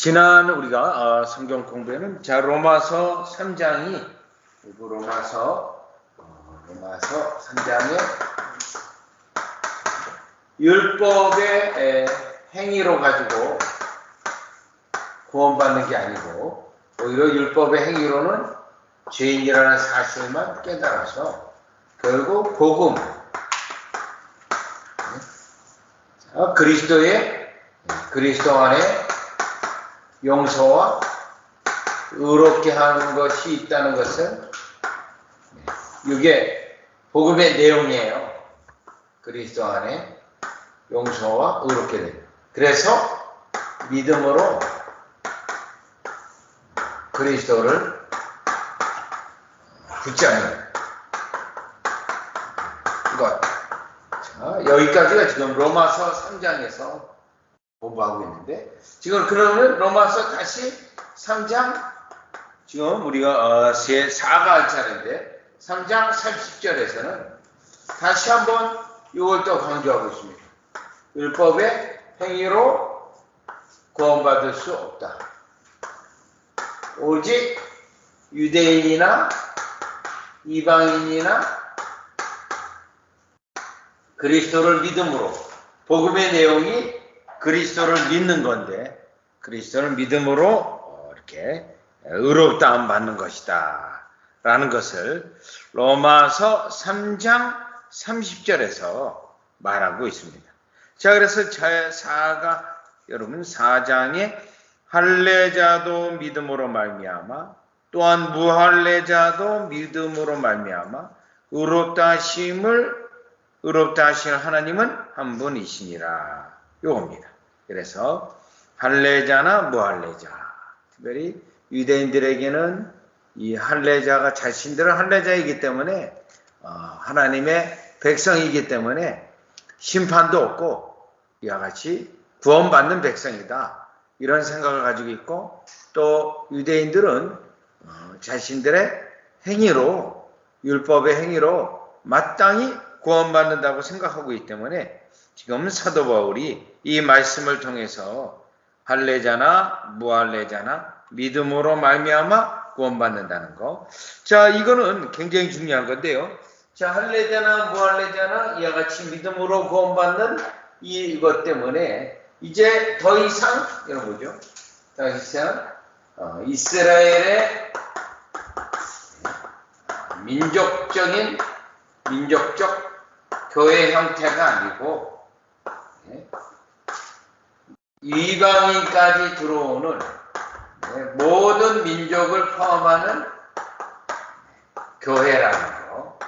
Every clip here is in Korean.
지난 우리가 성경 공부에는 로마서 3장이 로마서 3장에 율법의 행위로 가지고 구원받는 게 아니고 오히려 율법의 행위로는 죄인이라는 사실만 깨달아서 결국 복음, 그리스도 안에 용서와 의롭게 하는 것이 있다는 것은 이게 복음의 내용이에요. 그리스도 안에 용서와 의롭게 됩니다. 그래서 믿음으로 그리스도를 붙잡는 것. 자, 여기까지가 지금 로마서 3장에서 공부하고 있는데, 지금 그러면 로마서 다시 3장, 지금 우리가 4가 할 차례인데 3장 30절에서는 다시 한번 이걸 또 강조하고 있습니다. 율법의 행위로 구원받을 수 없다. 오직 유대인이나 이방인이나 그리스도를 믿음으로, 복음의 내용이 그리스도를 믿는 건데 그리스도를 믿음으로 이렇게 의롭다함 받는 것이다 라는 것을 로마서 3장 30절에서 말하고 있습니다. 자, 그래서 4가 여러분 4장에 할례자도 믿음으로 말미암아 또한 무할례자도 믿음으로 말미암아 의롭다 하신 하나님은 한 분이시니라, 요겁니다. 그래서 할례자나 무할례자, 특별히 유대인들에게는 이 할례자가 자신들은 할례자이기 때문에 하나님의 백성이기 때문에 심판도 없고 이와 같이 구원받는 백성이다, 이런 생각을 가지고 있고, 또 유대인들은 자신들의 행위로, 율법의 행위로 마땅히 구원받는다고 생각하고 있기 때문에 지금 사도 바울이 이 말씀을 통해서 할례자나 무할례자나 믿음으로 말미암아 구원받는다는 거. 자, 이거는 굉장히 중요한 건데요. 자, 할례자나 무할례자나 이와 같이 믿음으로 구원받는 이것 때문에 이제 더 이상, 이런 거죠. 더 이상 이스라엘의 민족적 교회 형태가 아니고 이방인까지 들어오는 모든 민족을 포함하는 교회라는 거,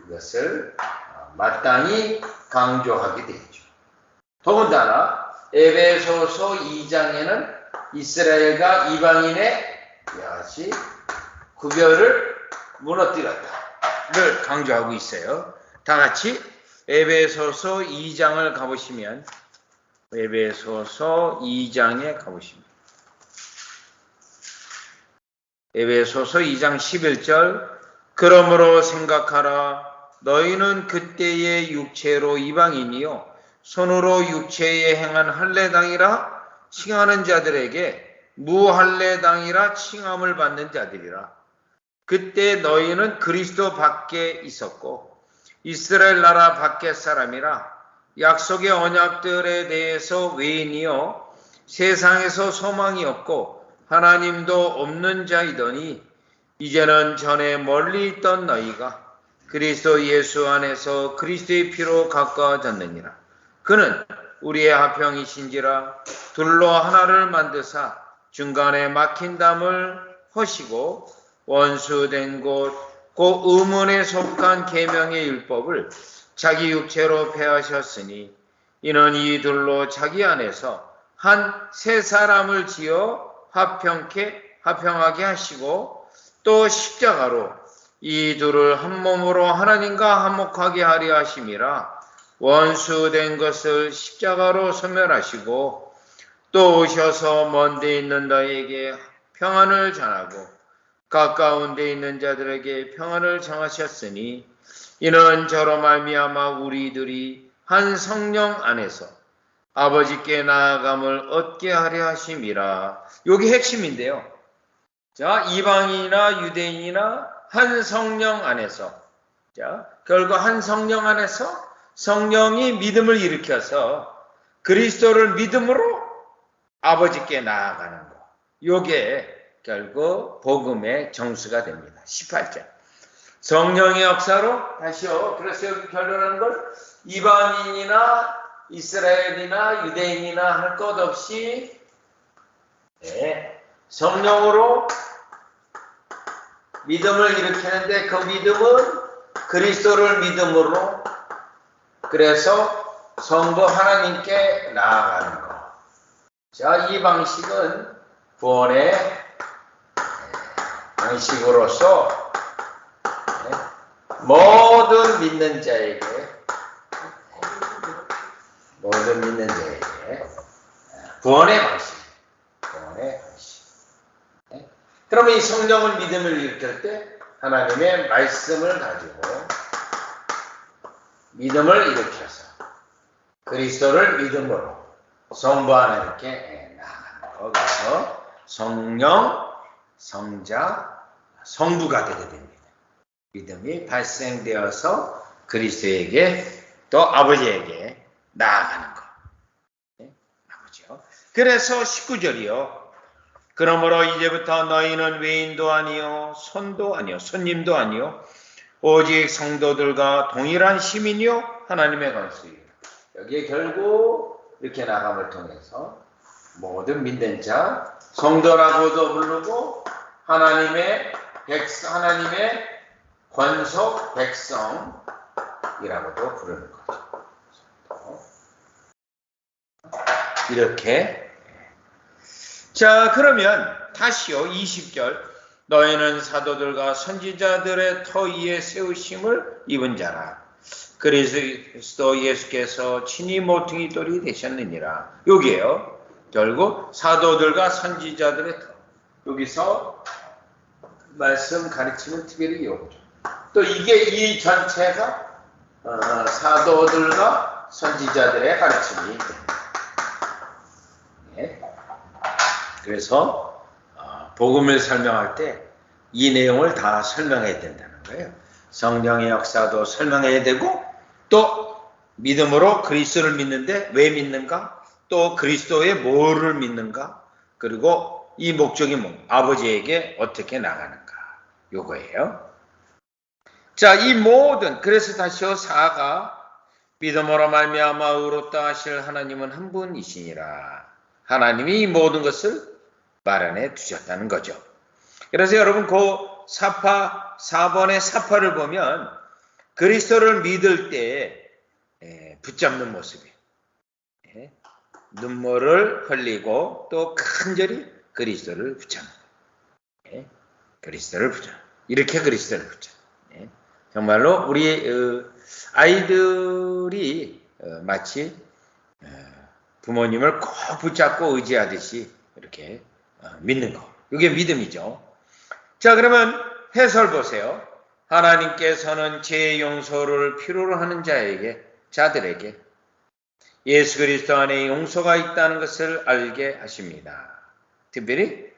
이것을 마땅히 강조하게 되죠. 더군다나 에베소서 2장에는 이스라엘과 이방인의 여하시 구별을 무너뜨렸다를 강조하고 있어요. 다 같이 에베소서 2장을 가보시면, 에베소서 2장에 가보시면 에베소서 2장 11절, 그러므로 생각하라. 너희는 그때의 육체로 이방인이요 손으로 육체에 행한 할례당이라 칭하는 자들에게 무할례당이라 칭함을 받는 자들이라. 그때 너희는 그리스도 밖에 있었고 이스라엘 나라 밖의 사람이라 약속의 언약들에 대해서 외인이요 세상에서 소망이 없고 하나님도 없는 자이더니 이제는 전에 멀리 있던 너희가 그리스도 예수 안에서 그리스도의 피로 가까워졌느니라. 그는 우리의 화평이신지라 둘로 하나를 만드사 중간에 막힌 담을 허시고 원수된 곳 곧 의문에 속한 계명의 율법을 자기 육체로 폐하셨으니 이는 이 둘로 자기 안에서 한 새 사람을 지어 화평하게 하시고 또 십자가로 이 둘을 한 몸으로 하나님과 화목하게 하려 하심이라. 원수된 것을 십자가로 소멸하시고 또 오셔서 먼 데 있는 너희에게 평안을 전하고 가까운 데 있는 자들에게 평안을 정하셨으니 이는 저로 말미암아 우리들이 한 성령 안에서 아버지께 나아감을 얻게 하려 하심이라. 여기 핵심인데요. 자, 이방인이나 유대인이나 한 성령 안에서, 자, 결국 한 성령 안에서 성령이 믿음을 일으켜서 그리스도를 믿음으로 아버지께 나아가는 것. 요게 결국 복음의 정수가 됩니다. 18절. 성령의 역사로, 다시요. 그래서 여기 결론하는 걸 이방인이나 이스라엘이나 유대인이나 할 것 없이 성령으로 믿음을 일으키는데, 그 믿음은 그리스도를 믿음으로, 그래서 성부 하나님께 나아가는 것. 자, 이 방식은 구원의 방식으로서 모든 믿는 자에게 구원의 방식. 그러면 이 성령은 믿음을 일으킬 때 하나님의 말씀을 가지고 믿음을 일으켜서 그리스도를 믿음으로 성부 하나님께 나아가는 거. 그래서 성령, 성자, 성부가 되게 됩니다. 믿음이 발생되어서 그리스도에게 또 아버지에게 나아가는 것. 아버지요. 그래서 19절이요. 그러므로 이제부터 너희는 외인도 아니요 손도 아니요 손님도 아니요 오직 성도들과 동일한 시민이요 하나님의 관수이요. 여기에 결국 이렇게 나감을 통해서 모든 믿는 자, 성도라고도 부르고 하나님의 권속 백성이라고도 부르는 거죠. 이렇게. 자, 그러면 다시요. 20절. 너희는 사도들과 선지자들의 터 위에 세우심을 입은 자라. 그리스도 예수께서 친히 모퉁이 돌이 되셨느니라. 여기에요. 결국 사도들과 선지자들의 터. 여기서 말씀 가르치는 특별히 이거죠. 또 이게 이 전체가 사도들과 선지자들의 가르침이 됩니다. 그래서 복음을 설명할 때 이 내용을 다 설명해야 된다는 거예요. 성령의 역사도 설명해야 되고, 또 믿음으로 그리스도를 믿는데 왜 믿는가? 또 그리스도의 뭐를 믿는가? 그리고 이 목적이 뭐? 아버지에게 어떻게 나가는가? 요거예요. 자, 이 모든, 그래서 다시요. 4가 믿음으로 말미암아 의롭다 하실 하나님은 한 분이시니라. 하나님이 이 모든 것을 마련해 두셨다는 거죠. 그래서 여러분 그 4번의 사파를 보면 그리스도를 믿을 때 붙잡는 모습이에요. 눈물을 흘리고 또 간절히 그리스도를 붙잡는 거예요. 그리스도를 붙잡는 거예요. 이렇게 그리스도를 붙잡는 거예요. 정말로 우리 아이들이 마치 부모님을 꼭 붙잡고 의지하듯이 이렇게 믿는 거. 이게 믿음이죠. 자, 그러면 해설 보세요. 하나님께서는 죄 용서를 필요로 하는 자들에게 예수 그리스도 안에 용서가 있다는 것을 알게 하십니다. 특별히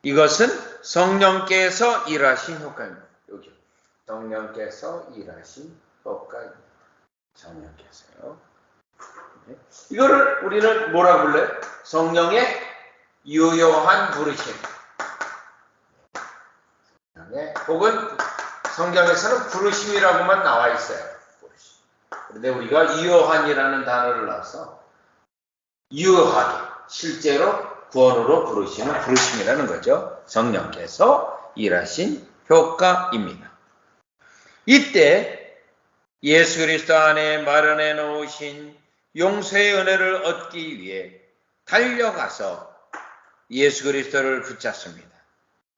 이것은 성령께서 일하신 효과입니다. 여기 성령께서 일하신 효과입니다. 성령께서요. 이거를 우리는 뭐라 불러요? 성령의 유효한 부르심. 혹은 성경에서는 부르심이라고만 나와 있어요. 부르심. 그런데 우리가 유효한이라는 단어를 넣어서 유효하게 실제로 구원으로 부르시는 부르심이라는 거죠. 성령께서 일하신 효과입니다. 이때 예수 그리스도 안에 마련해 놓으신 용서의 은혜를 얻기 위해 달려가서 예수 그리스도를 붙잡습니다.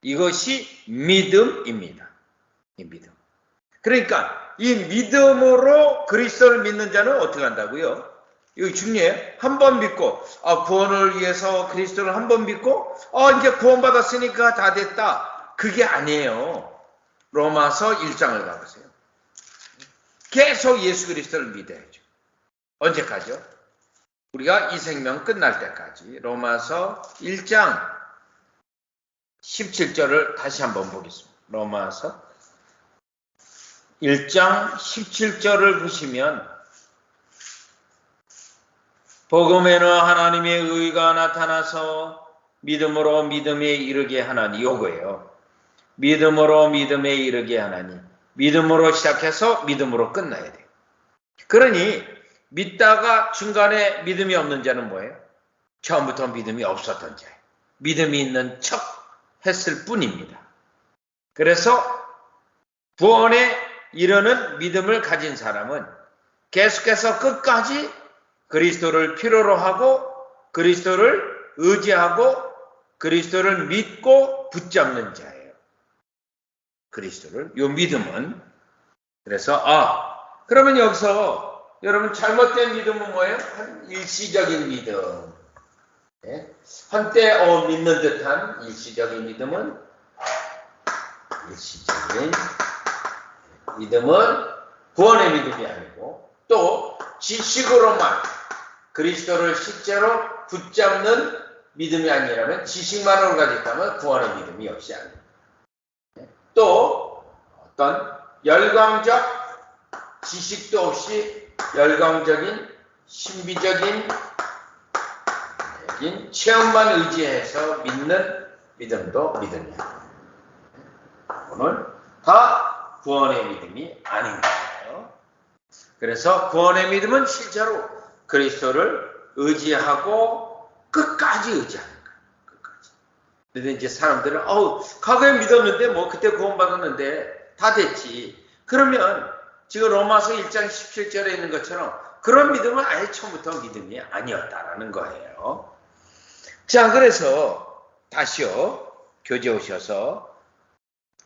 이것이 믿음입니다. 이 믿음. 그러니까 이 믿음으로 그리스도를 믿는 자는 어떻게 한다고요? 이거 중요해요. 한 번 믿고 구원을 위해서 그리스도를 한 번 믿고 이제 구원받았으니까 다 됐다. 그게 아니에요. 로마서 1장을 가보세요. 계속 예수 그리스도를 믿어야죠. 언제까지요? 우리가 이 생명 끝날 때까지 로마서 1장 17절을 다시 한번 보겠습니다. 로마서 1장 17절을 보시면 복음에는 하나님의 의가 나타나서 믿음으로 믿음에 이르게 하나니, 요거예요. 믿음으로 믿음에 이르게 하나니, 믿음으로 시작해서 믿음으로 끝나야 돼요. 그러니 믿다가 중간에 믿음이 없는 자는 뭐예요? 처음부터 믿음이 없었던 자예요. 믿음이 있는 척 했을 뿐입니다. 그래서 구원에 이르는 믿음을 가진 사람은 계속해서 끝까지 그리스도를 필요로 하고 그리스도를 의지하고 그리스도를 믿고 붙잡는 자예요. 그리스도를, 요 믿음은. 그래서 그러면 여기서 여러분 잘못된 믿음은 뭐예요? 일시적인 믿음. 네? 한때 믿는 듯한 일시적인 믿음은 구원의 믿음이 아니고, 또 지식으로만 그리스도를 실제로 붙잡는 믿음이 아니라면, 지식만으로 가졌다면 구원의 믿음이 역시 아닙니다. 또 어떤 열광적 지식도 없이 열광적인 신비적인 체험만 의지해서 믿는 믿음도 믿음이야. 오늘 다 구원의 믿음이 아닌 거예요. 그래서 구원의 믿음은 실제로 그리스도를 의지하고 끝까지 의지하는 거예요. 끝까지. 근데 이제 사람들은 과거에 믿었는데 그때 구원받았는데 다 됐지. 그러면 지금 로마서 1장 17절에 있는 것처럼 그런 믿음은 아예 처음부터 믿음이 아니었다라는 거예요. 자, 그래서 다시요, 교재 오셔서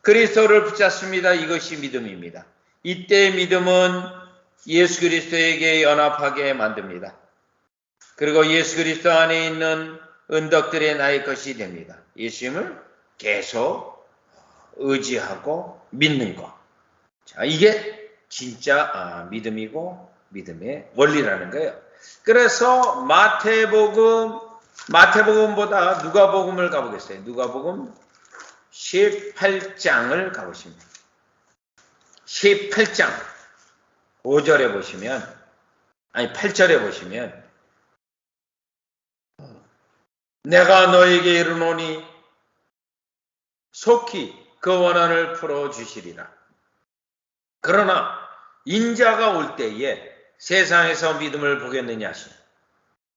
그리스도를 붙잡습니다. 이것이 믿음입니다. 이때의 믿음은 예수 그리스도에게 연합하게 만듭니다. 그리고 예수 그리스도 안에 있는 은덕들의 나의 것이 됩니다. 예수님을 계속 의지하고 믿는 것. 자, 이게 진짜 믿음이고 믿음의 원리라는 거예요. 그래서 마태복음보다 누가복음을 가보겠어요. 누가복음 18장을 가보십니다. 18장 5절에 보시면, 8절에 보시면, 내가 너에게 이르노니 속히 그 원한을 풀어주시리라. 그러나 인자가 올 때에 세상에서 믿음을 보겠느냐 하시니,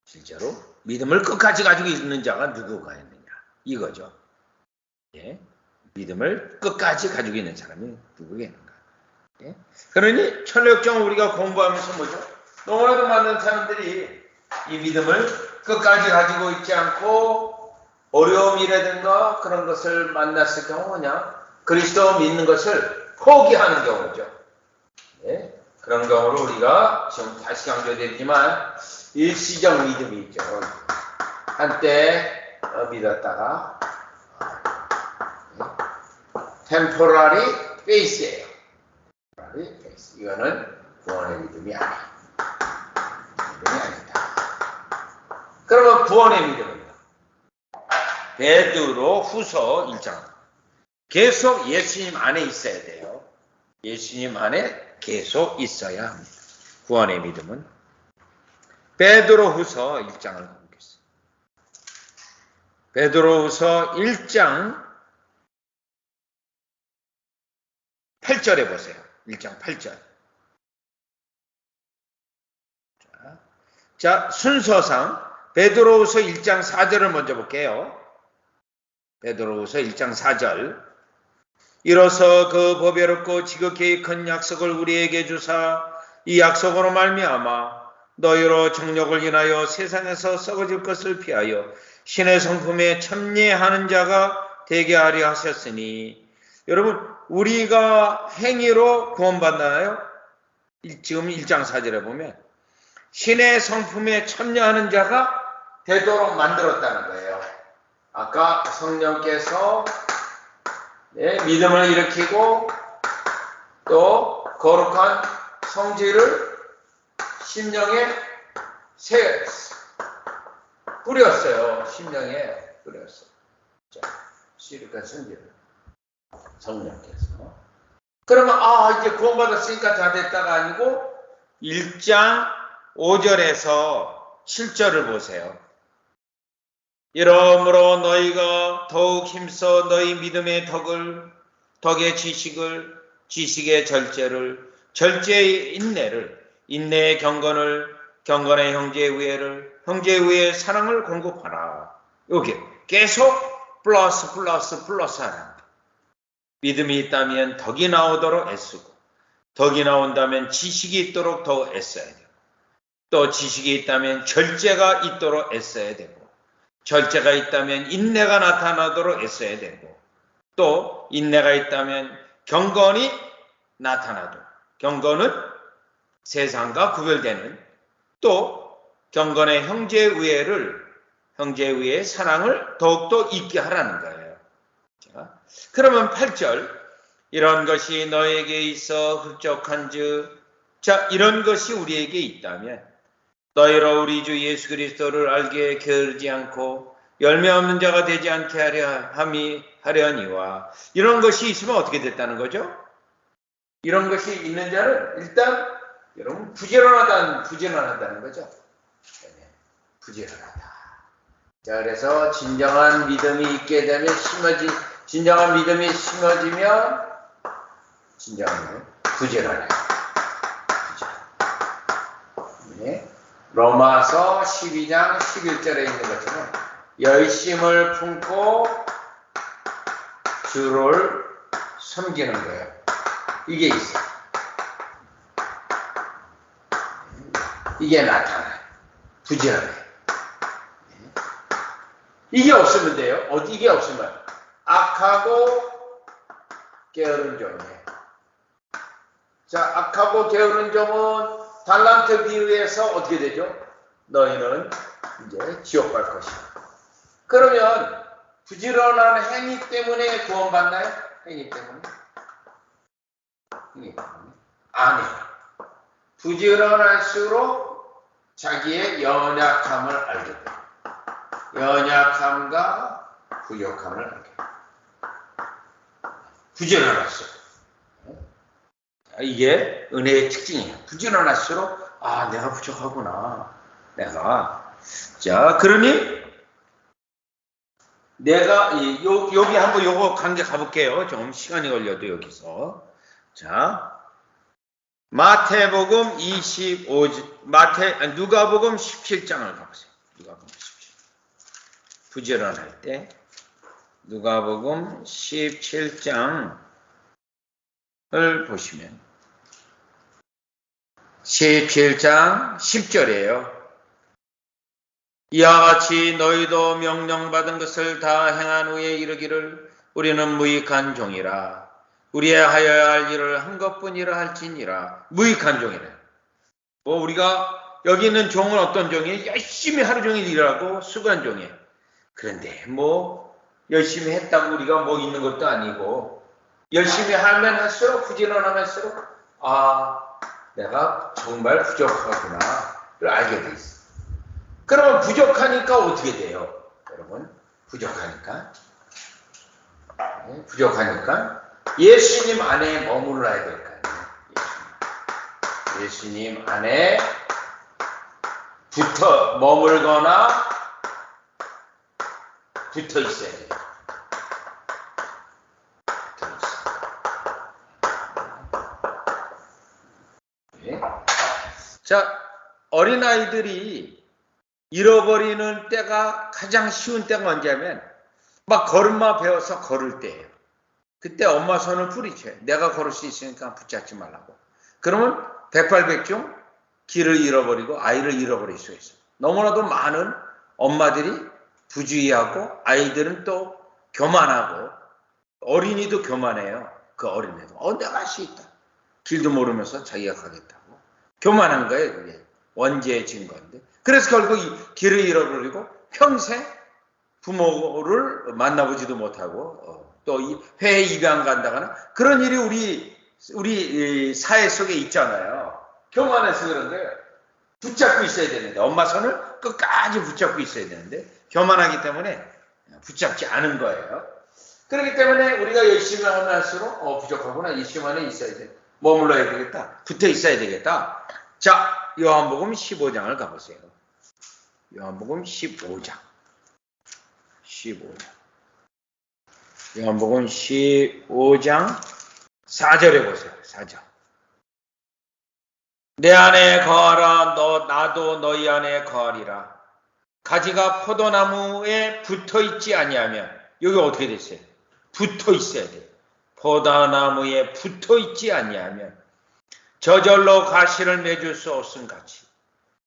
실제로 믿음을 끝까지 가지고 있는 자가 누구가 있느냐, 이거죠. 예? 믿음을 끝까지 가지고 있는 사람이 누구겠는가. 예? 그러니 천력정 우리가 공부하면서 뭐죠? 너무나도 많은 사람들이 이 믿음을 끝까지 가지고 있지 않고 어려움이라든가 그런 것을 만났을 경우 그냥 그리스도 믿는 것을 포기하는 경우죠. 예? 그런 경우를 우리가 지금 다시 강조드리지만 일시적 믿음이 있죠. 한때 믿었다가 temporary faith예요. 이거는 구원의 믿음이 아니다. 그러면 구원의 믿음입니다. 베드로 후서 1장. 계속 예수님 안에 있어야 돼요. 예수님 안에 계속 있어야 합니다. 구원의 믿음은. 베드로 후서 1장을 보겠습니다. 베드로 후서 1장 8절에 보세요. 1장 8절. 자, 순서상 베드로후서 1장 4절을 먼저 볼게요. 베드로후서 1장 4절. 이로써 그 보배롭고 지극히 큰 약속을 우리에게 주사 이 약속으로 말미암아 너희로 정욕을 인하여 세상에서 썩어질 것을 피하여 신의 성품에 참여하는 자가 되게 하려 하셨으니. 여러분, 우리가 행위로 구원받나요? 지금 1장 4절에 보면 신의 성품에 참여하는 자가 되도록 만들었다는 거예요. 아까 성령께서 믿음을 일으키고 또 거룩한 성질을 심령에 뿌렸어요. 심령에 뿌렸어요. 자, 시리가 성질을 성령께서. 그러면 이제 구원받았으니까 다 됐다가 아니고 1장 5절에서 7절을 보세요. 이러므로 너희가 더욱 힘써 너희 믿음의 덕의 지식을, 지식의 절제를, 절제의 인내를, 인내의 경건을, 경건의 형제의 우애를, 형제의 우애의 사랑을 공급하라. 여기 계속 플러스 하라. 믿음이 있다면 덕이 나오도록 애쓰고, 덕이 나온다면 지식이 있도록 더 애써야 되고, 또 지식이 있다면 절제가 있도록 애써야 되고, 절제가 있다면 인내가 나타나도록 애써야 되고, 또 인내가 있다면 경건이 나타나도록, 경건은 세상과 구별되는, 또 경건의 형제의 우애의 사랑을 더욱더 있게 하라는 거예요. 자, 그러면 8절, 이런 것이 너에게 있어 흡족한즉, 자, 이런 것이 우리에게 있다면 너희로 우리 주 예수 그리스도를 알게 게으르지 않고 열매 없는 자가 되지 않게 하려니와, 이런 것이 있으면 어떻게 됐다는 거죠? 이런 것이 있는 자는 일단 여러분 부지런하다는 거죠. 부지런하다. 자, 그래서 진정한 믿음이 있게 되면 진정한 믿음이 심어지면 진정한 부지런해요. 네. 로마서 12장 11절에 있는 것처럼 열심을 품고 주를 섬기는 거예요. 이게 있어요. 이게 나타나요. 부지런해요. 이게 없으면 돼요. 이게 없으면 악하고 게으른 종이에요. 자, 악하고 게으른 종은 달란트 비유에서 어떻게 되죠? 너희는 이제 지옥 갈 것이야. 그러면 부지런한 행위 때문에 구원받나요? 행위 때문에? 아니에요. 부지런할수록 자기의 연약함을 알게 돼요. 연약함과 부족함을 알게 돼요. 부지런할수록. 이게 은혜의 특징이에요. 부지런할수록 내가 부족하구나. 자, 그러니 내가 여기 한번 요거 관계 가볼게요. 좀 시간이 걸려도 여기서. 자, 누가복음 17장을 가보세요. 누가복음 17. 부지런할 때 누가복음 17장을 보시면 17장 10절이에요. 이와 같이 너희도 명령받은 것을 다 행한 후에 이르기를 우리는 무익한 종이라. 우리의 하여야 할 일을 한 것뿐이라 할지니라. 무익한 종이라. 우리가 여기 있는 종은 어떤 종이에요? 열심히 하루 종일 일하고 수고한 종이에요. 그런데 열심히 했다고 우리가 있는 것도 아니고, 열심히 하면 할수록, 부지런하면서록 내가 정말 부족하구나를 알게 돼 있어. 그러면 부족하니까 어떻게 돼요? 여러분, 부족하니까 예수님 안에 머물러야 될 거 아니에요. 예수님 안에 머물거나 붙어 있어야 돼요. 네. 자, 어린아이들이 잃어버리는 때가 가장 쉬운 때가 언제냐면 막 걸음마 배워서 걸을 때예요. 그때 엄마 손을 뿌리쳐요. 내가 걸을 수 있으니까 붙잡지 말라고. 그러면 백발백중 길을 잃어버리고 아이를 잃어버릴 수 있어요. 너무나도 많은 엄마들이 부주의하고 아이들은 또 교만하고, 어린이도 교만해요. 그 어린애도 내가 할 수 있다. 길도 모르면서 자기가 가겠다고. 교만한 거예요. 그게 원죄의 증거인데. 그래서 결국 이 길을 잃어버리고 평생 부모를 만나보지도 못하고 또 회에 입양 간다거나 그런 일이 우리 사회 속에 있잖아요. 교만해서 그런 거예요. 붙잡고 있어야 되는데 엄마 손을 끝까지 붙잡고 있어야 되는데 교만하기 때문에 붙잡지 않은 거예요. 그렇기 때문에 우리가 열심히 하면 할수록 부족하구나. 예수 안에 있어야 돼. 머물러야 되겠다. 붙어 있어야 되겠다. 자, 요한복음 15장을 가보세요. 요한복음 15장. 요한복음 15장 4절에 보세요. 4절. 내 안에 거하라. 나도 너희 안에 거하리라. 가지가 포도나무에 붙어 있지 아니하면, 여기 어떻게 됐어요? 붙어 있어야 돼요. 포도나무에 붙어 있지 아니하면 저절로 가시를 맺을 수 없음 같이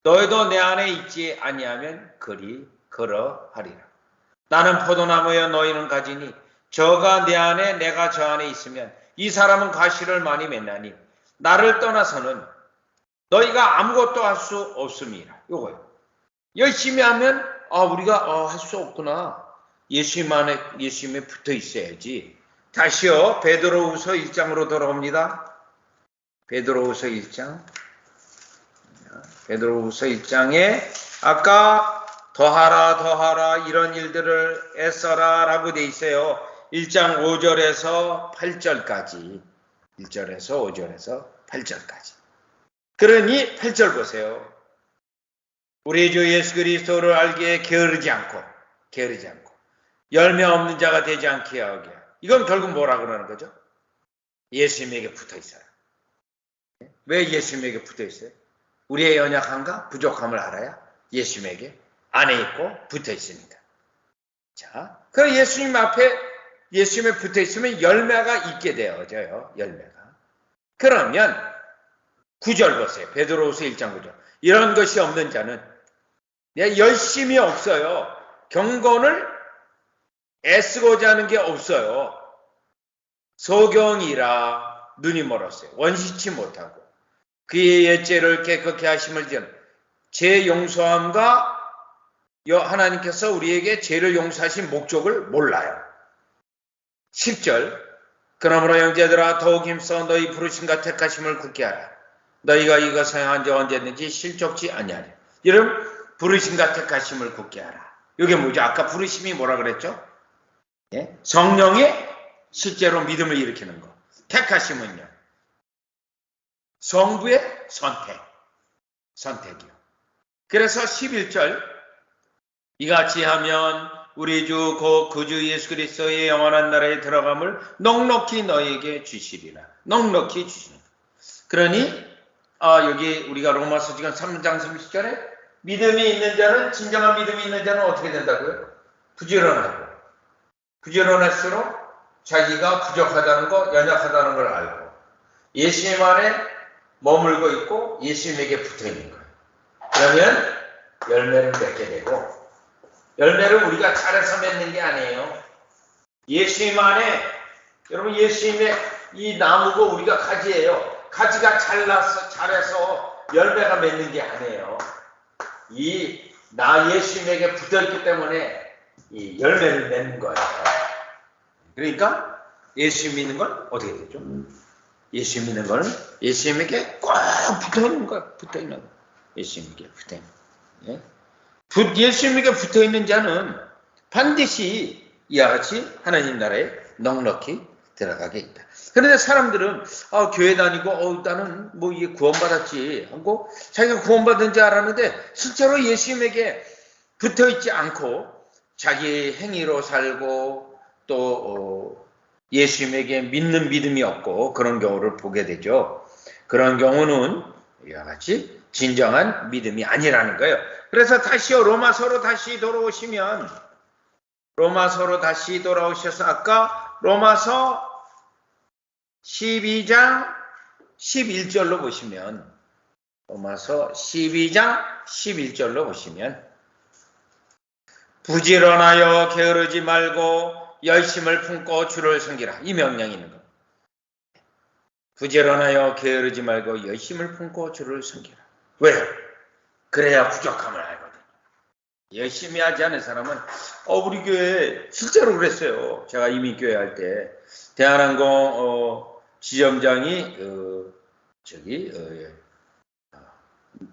너희도 내 안에 있지 아니하면 그리 그러하리라. 나는 포도나무여 너희는 가지니 저가 내 안에 내가 저 안에 있으면 이 사람은 가시를 많이 맺나니 나를 떠나서는 너희가 아무것도 할 수 없음이라. 요거예요. 열심히 하면 우리가 할 수 없구나. 예수님에 붙어 있어야지. 다시요. 베드로후서 1장으로 돌아옵니다. 베드로후서 1장. 베드로후서 1장에 아까 더하라 이런 일들을 애써라 라고 돼 있어요. 1장 5절에서 8절까지. 1절에서 5절에서 8절까지. 그러니 8절 보세요. 우리 주 예수 그리스도를 알기에 게으르지 않고 열매 없는 자가 되지 않게 하게. 이건 결국 뭐라 그러는 거죠? 예수님에게 붙어 있어요. 왜 예수님에게 붙어 있어요? 우리의 연약함과 부족함을 알아야 예수님에게 안에 있고 붙어 있으니까. 자, 그 예수님 앞에 예수님에 붙어 있으면 열매가 있게 되어져요. 열매가. 그러면 9절 보세요. 베드로후서 1장 9절. 이런 것이 없는 자는 열심이 없어요. 경건을 애쓰고자 하는 게 없어요. 소경이라 눈이 멀었어요. 원시치 못하고 그의 옛죄를 깨끗게 하심을 지은 죄 용서함과 하나님께서 우리에게 죄를 용서하신 목적을 몰라요. 10절. 그러므로 형제들아 더욱 힘써 너희 부르심과 택하심을 굳게 하라. 너희가 이것을 한지 언제든지 실족지 아니하리. 여러분 부르심과 택하심을 굳게 하라. 이게 뭐죠? 아까 부르심이 뭐라 그랬죠? 예? 성령의 실제로 믿음을 일으키는 거. 택하심은요. 성부의 선택이요. 그래서 11절 이같이 하면 우리 주 그 주 예수 그리스도의 영원한 나라에 들어감을 넉넉히 너에게 주시리라. 넉넉히 주시리라. 그러니 여기 우리가 로마서 지금 3장 30절에 믿음이 있는 자는 진정한 믿음이 있는 자는 어떻게 된다고요? 부지런하고 부지런할수록 자기가 부족하다는 거, 연약하다는 걸 알고 예수님 안에 머물고 있고 예수님에게 붙어 있는 거예요. 그러면 열매를 맺게 되고 열매를 우리가 잘해서 맺는 게 아니에요. 예수님 안에 여러분 예수님의 이 나무고 우리가 가지예요. 가지가 잘해서 열매가 맺는 게 아니에요. 나 예수님에게 붙어있기 때문에 이 열매를 맺는 거예요. 그러니까 예수 믿는 건 어떻게 되죠? 예수 믿는 거는 예수님에게 꼭 붙어있는 거예요. 붙어있는 거예요. 예수님에게 붙어있는 거예요. 예수님에게 붙어있는 자는 반드시 이와 같이 하나님 나라에 넉넉히 들어가게 있다. 그런데 사람들은 교회 다니고 나는 뭐 이게 구원받았지 하고 자기가 구원받은 줄 알았는데 실제로 예수님에게 붙어있지 않고 자기 행위로 살고 또 예수님에게 믿는 믿음이 없고 그런 경우를 보게 되죠. 그런 경우는 이와 같이 진정한 믿음이 아니라는 거예요. 그래서 다시요 로마서로 다시 돌아오셔서 아까 로마서 12장 11절로 보시면 로마서 12장 11절로 보시면 부지런하여 게으르지 말고 열심을 품고 주를 섬기라. 이 명령이 있는 겁니다. 부지런하여 게으르지 말고 열심을 품고 주를 섬기라. 왜요? 그래야 부족함을 알거든요. 열심히 하지 않은 사람은 우리 교회 실제로 그랬어요. 제가 이민교회 할 때 대한항공 지점장이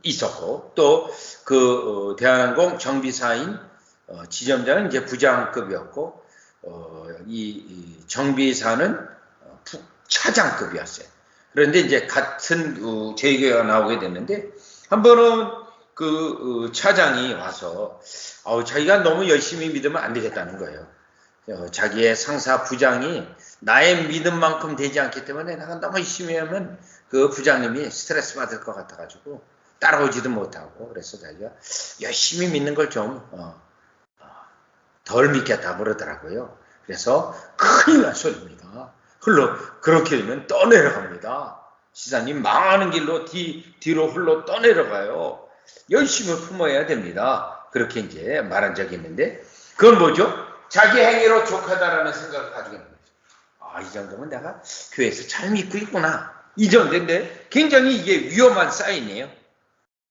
있었고 또 그 대한항공 정비사인 지점장은 이제 부장급이었고 이 정비사는 차장급이었어요. 그런데 이제 같은 제의가 나오게 됐는데 한 번은 그 차장이 와서 자기가 너무 열심히 믿으면 안 되겠다는 거예요. 자기의 상사 부장이 나의 믿음만큼 되지 않기 때문에 내가 너무 열심히 하면 그 부장님이 스트레스 받을 것 같아가지고 따라오지도 못하고 그래서 자기가 열심히 믿는 걸 좀 덜 믿겠다 그러더라고요. 그래서 큰일 날 소리입니다. 그렇게 되면 떠내려갑니다. 시사님 망하는 길로 뒤로 흘러 떠내려가요. 열심히 품어야 됩니다. 그렇게 이제 말한 적이 있는데 그건 뭐죠? 자기 행위로 족하다라는 생각을 가지고 있는 거죠. 이 정도면 내가 교회에서 잘 믿고 있구나. 이 정도인데 굉장히 이게 위험한 사인이에요.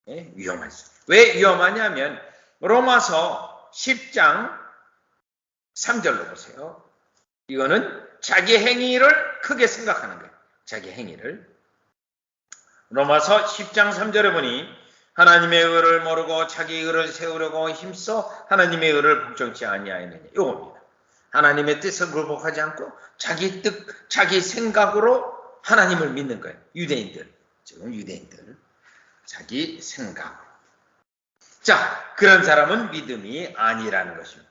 네? 위험한 사인. 왜 위험하냐면 로마서 10장 3절로 보세요. 이거는 자기 행위를 크게 생각하는 거예요. 자기 행위를. 로마서 10장 3절에 보니 하나님의 의를 모르고 자기 의를 세우려고 힘써 하나님의 의를 복종치 아니하였느냐. 이겁니다. 하나님의 뜻을 굴복하지 않고 자기 뜻, 자기 생각으로 하나님을 믿는 거예요. 유대인들. 지금 유대인들. 자기 생각으로. 자, 그런 사람은 믿음이 아니라는 것입니다.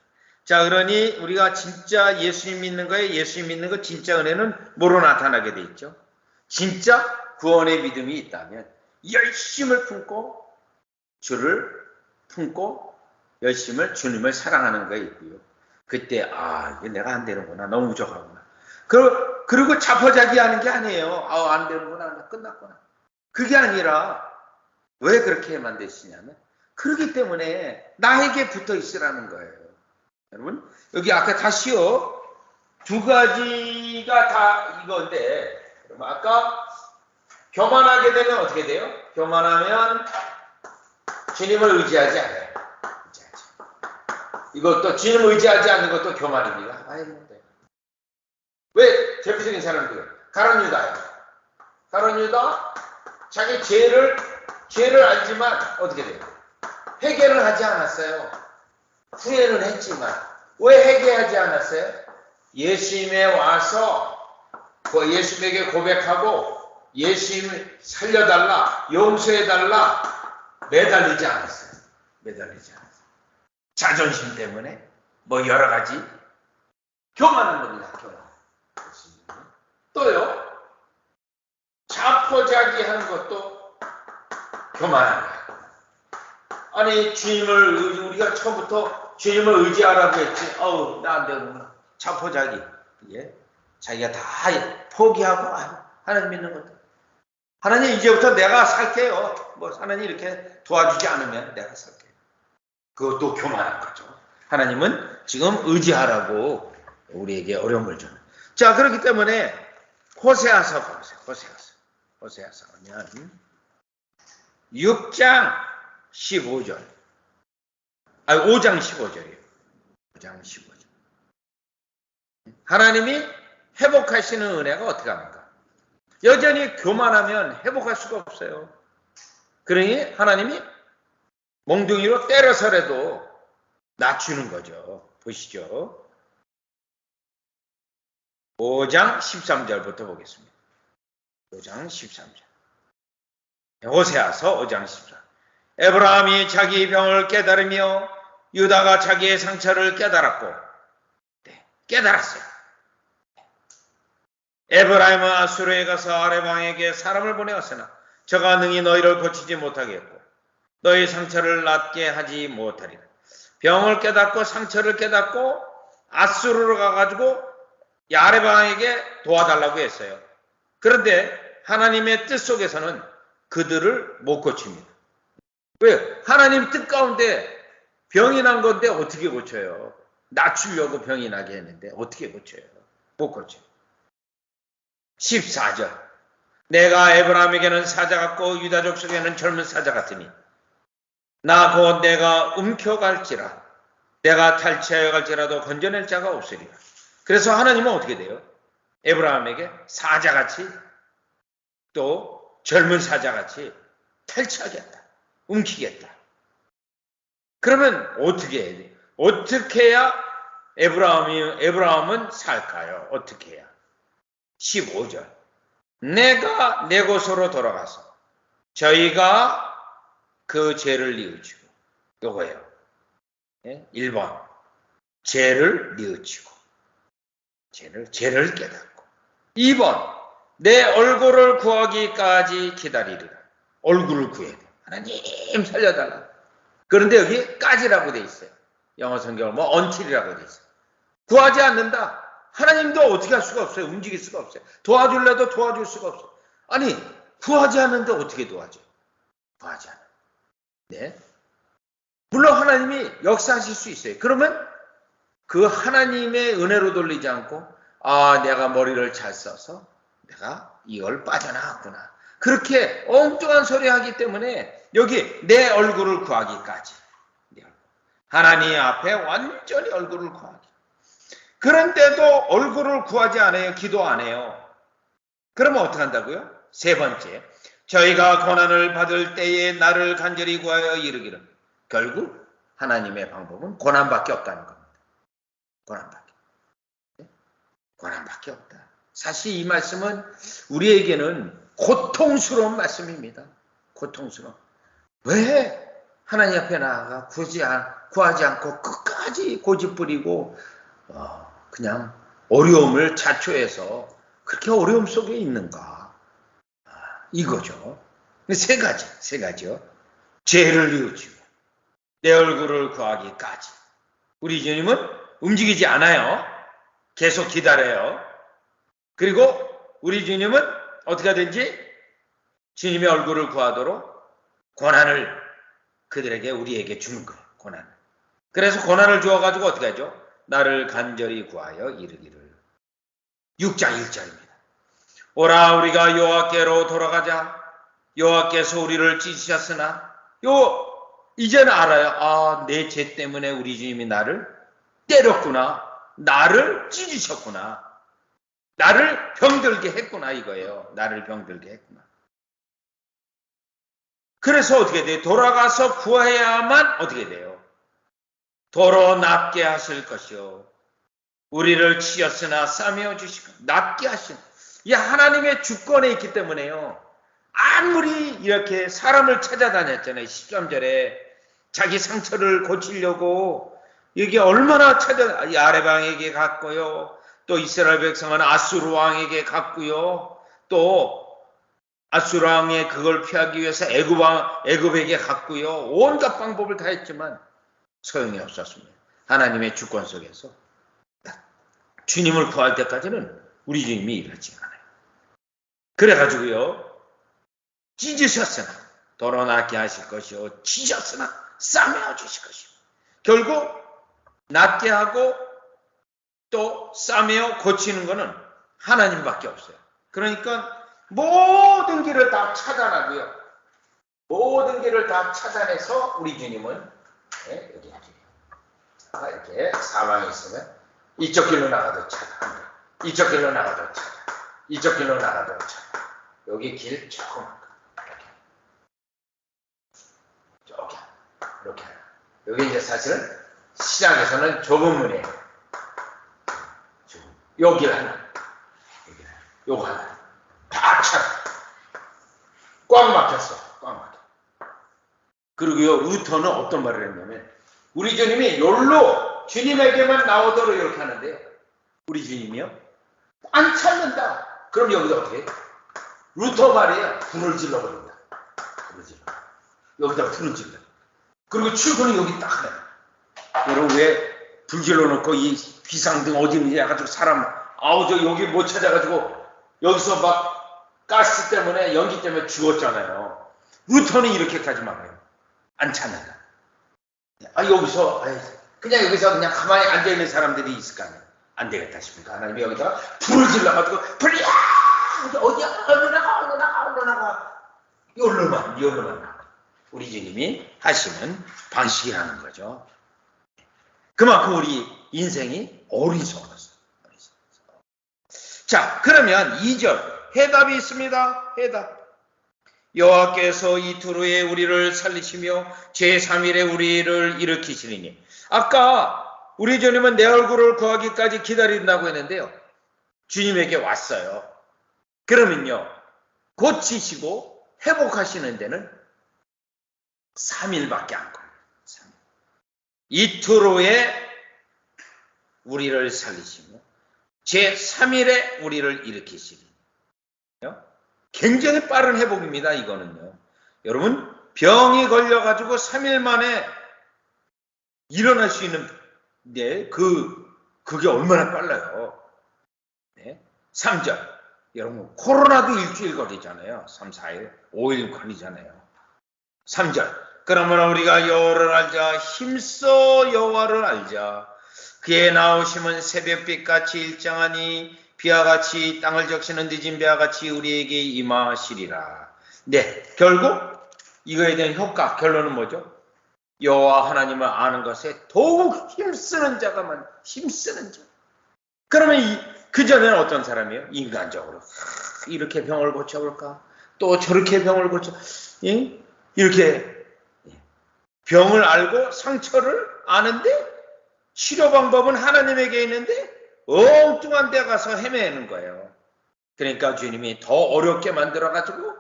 자, 그러니 우리가 진짜 예수님 믿는 거에 예수님 믿는 것 진짜 은혜는 뭐로 나타나게 돼 있죠? 진짜 구원의 믿음이 있다면 열심을 품고 주를 품고 열심을 주님을 사랑하는 거에 있고요. 그때 이게 내가 안 되는구나. 너무 부족하구나. 그리고 자포자기 하는 게 아니에요. 안 되는구나. 끝났구나. 그게 아니라 왜 그렇게 만드시냐면 그렇기 때문에 나에게 붙어 있으라는 거예요. 여러분 여기 아까 다시요. 두 가지가 다 이건데 그럼 아까 교만하게 되면 어떻게 돼요? 교만하면 주님을 의지하지 않아요. 이것도 주님을 의지하지 않는 것도 교만입니다. 왜 대표적인 사람들 가룟 유다예요. 가룟 유다 자기 죄를 알지만 어떻게 돼요? 회개를 하지 않았어요. 후회는 했지만 왜 회개하지 않았어요? 예수님에 와서 예수님에게 고백하고 예수님 살려달라, 용서해달라 매달리지 않았어요. 자존심 때문에 뭐 여러 가지 교만한 겁니다. 교만. 또요. 자포자기 하는 것도 교만한 거예요. 아니 주님을 우리가 처음부터 주님을 의지하라고 했지. 나 안 되는구나. 자포자기. 자기가 다 포기하고 하나님 믿는 것도. 하나님 이제부터 내가 살게요. 하나님 이렇게 도와주지 않으면 내가 살게요. 그것도 교만한 거죠. 하나님은 지금 의지하라고 우리에게 어려움을 주는. 자, 그렇기 때문에 호세아서 보세요. 호세아서 보면 6장 15절. 5장 15절이에요. 5장 15절. 하나님이 회복하시는 은혜가 어떻게 합니까? 여전히 교만하면 회복할 수가 없어요. 그러니 하나님이 몽둥이로 때려서라도 낮추는 거죠. 보시죠. 5장 13절부터 보겠습니다. 5장 13절. 호세아서 5장 14절. 에브라함이 자기 병을 깨달으며 유다가 자기의 상처를 깨달았고 깨달았어요. 에브라임은 아수르에 가서 아레방에게 사람을 보내었으나 저가 능히 너희를 고치지 못하겠고 너희 상처를 낫게 하지 못하리라. 병을 깨닫고 상처를 깨닫고 아수르로 가가지고 아레방에게 도와달라고 했어요. 그런데 하나님의 뜻 속에서는 그들을 못 고칩니다. 왜? 하나님 뜻 가운데 병이 난 건데 어떻게 고쳐요? 낮추려고 병이 나게 했는데 어떻게 고쳐요? 못 고쳐요. 14절. 내가 에브라임에게는 사자 같고 유다족 속에는 젊은 사자 같으니 나 곧 내가 움켜갈지라 내가 탈취하여 갈지라도 건져낼 자가 없으리라. 그래서 하나님은 어떻게 돼요? 에브라임에게 사자같이 또 젊은 사자같이 탈취하겠다. 움키겠다. 그러면 어떻게 해야 돼? 어떻게 해야 에브라함은 살까요? 어떻게 해야? 15절. 내가 내 곳으로 돌아가서 저희가 그 죄를 뉘우치고, 요거예요. 1번. 죄를 뉘우치고, 죄를 깨닫고. 2번. 내 얼굴을 구하기까지 기다리리라. 얼굴을 구해야 돼. 하나님 살려달라. 그런데 여기 까지라고 돼 있어요. 영어 성경은 until이라고 돼 있어요. 구하지 않는다. 하나님도 어떻게 할 수가 없어요. 움직일 수가 없어요. 도와줄래도 도와줄 수가 없어요. 아니, 구하지 않는데 어떻게 도와줘? 구하지 않아. 네. 물론 하나님이 역사하실 수 있어요. 그러면 그 하나님의 은혜로 돌리지 않고, 내가 머리를 잘 써서 내가 이걸 빠져나왔구나. 그렇게 엉뚱한 소리 하기 때문에 여기 내 얼굴을 구하기까지. 하나님 앞에 완전히 얼굴을 구하기. 그런데도 얼굴을 구하지 않아요. 기도 안 해요. 그러면 어떻게 한다고요? 세 번째. 저희가 고난을 받을 때에 나를 간절히 구하여 이르기를. 결국 하나님의 방법은 고난밖에 없다는 겁니다. 고난밖에 없다. 사실 이 말씀은 우리에게는 고통스러운 말씀입니다. 고통스러운. 왜 하나님 앞에 나아가 구하지 않고 끝까지 고집부리고 그냥 어려움을 자초해서 그렇게 어려움 속에 있는가? 이거죠. 세 가지요. 죄를 뉘우치고 내 얼굴을 구하기까지. 우리 주님은 움직이지 않아요. 계속 기다려요. 그리고 우리 주님은 어떻게 하든지 주님의 얼굴을 구하도록 고난을 그들에게 우리에게 주는 거예요. 고난을. 그래서 고난을 주어가지고 어떻게 하죠? 나를 간절히 구하여 이르기를. 6장 1절입니다. 오라 우리가 여호와께로 돌아가자. 여호와께서 우리를 찢으셨으나 이제는 알아요. 내 죄 때문에 우리 주님이 나를 때렸구나. 나를 찢으셨구나. 나를 병들게 했구나 이거예요. 나를 병들게 했구나. 그래서 어떻게 돼요? 돌아가서 구해야만 어떻게 돼요? 도로 낫게 하실 것이요. 우리를 치셨으나 싸매어 주시고 낫게 하신. 이 하나님의 주권에 있기 때문에요. 아무리 이렇게 사람을 찾아다녔잖아요. 13절에 자기 상처를 고치려고 이게 얼마나 아레방에게 갔고요. 또 이스라엘 백성은 아수르 왕에게 갔고요. 또 아수르 왕의 그걸 피하기 위해서 애굽에게 갔고요. 온갖 방법을 다 했지만 소용이 없었습니다. 하나님의 주권 속에서 주님을 구할 때까지는 우리 주님이 이러지 않아요. 그래가지고요. 찢으셨으나 도로 낫게 하실 것이요. 치셨으나 싸매어 주실 것이요. 결국 낫게 하고 또 싸매어 고치는 것은 하나님밖에 없어요. 그러니까 모든 길을 다 차단하고요. 모든 길을 다 차단해서 우리 주님은 여기 이렇게 사망이 있으면 이쪽 길로 나가도 차단, 이쪽 길로 나가도 차단, 이쪽 길로 나가도 차단. 여기 길 조그만 거 이렇게 여기 이제 사실은 시장에서는 좁은 문이에요. 여기 하나, 요거 하나 다 차단. 꽉 막혔어. 꽉 막혀. 그리고요 루터는 어떤 말을 했냐면 우리 주님이 욜로 주님에게만 나오도록 이렇게 하는데요. 우리 주님이요 안 찾는다. 그럼 여기다 어떻게 해? 루터 말이에요. 불을 질러버린다. 불을 질러. 여기다가 불을 질러. 그리고 출근은 여기 딱 해. 여러분 왜 불 질러놓고 이 비상등 어디 있는지 해가지고 사람 저 여기 못 찾아가지고 여기서 막 가스 때문에 연기 때문에 죽었잖아요. 루터는 이렇게까지 말해요. 안 찾는다. 여기서 그냥 여기서 그냥 가만히 앉아있는 사람들이 있을 거 아니에요. 안 되겠다 싶으니까 하나님이 여기다가 불을 질러가지고 불이야! 어디야? 얼른 나가. 여기로만 나가. 우리 주님이 하시는 방식이라는 거죠. 그만큼 우리 인생이 어리석었어요. 자, 그러면 2절 해답이 있습니다. 해답. 여호와께서 이틀 후에 우리를 살리시며 제3일에 우리를 일으키시리니. 아까 우리 주님은 내 얼굴을 구하기까지 기다린다고 했는데요. 주님에게 왔어요. 그러면요, 고치시고 회복하시는 데는 3일밖에 안 걸려요. 3일. 이틀 후에 우리를 살리시며 제3일에 우리를 일으키시리니. 굉장히 빠른 회복입니다. 이거는요. 여러분, 병이 걸려가지고 3일 만에 일어날 수 있는, 네, 그게 얼마나 빨라요. 네. 3절. 여러분, 코로나도 일주일 걸리잖아요. 3, 4일, 5일 걸리잖아요. 3절. 그러면 우리가 여호와를 알자. 힘써 여호와를 알자. 그의 나오심은 새벽빛같이 일정하니 비와 같이 땅을 적시는 늦은 비와 같이 우리에게 임하시리라. 네, 결국 이거에 대한 효과, 결론은 뭐죠? 여호와 하나님을 아는 것에 더욱 힘쓰는 자가 힘쓰는 자. 그러면 그전에는 어떤 사람이에요? 인간적으로 이렇게 병을 고쳐볼까? 또 저렇게 병을 고쳐, 예? 이렇게 병을 알고 상처를 아는데 치료 방법은 하나님에게 있는데 엉뚱한 데 가서 헤매는 거예요. 그러니까 주님이 더 어렵게 만들어가지고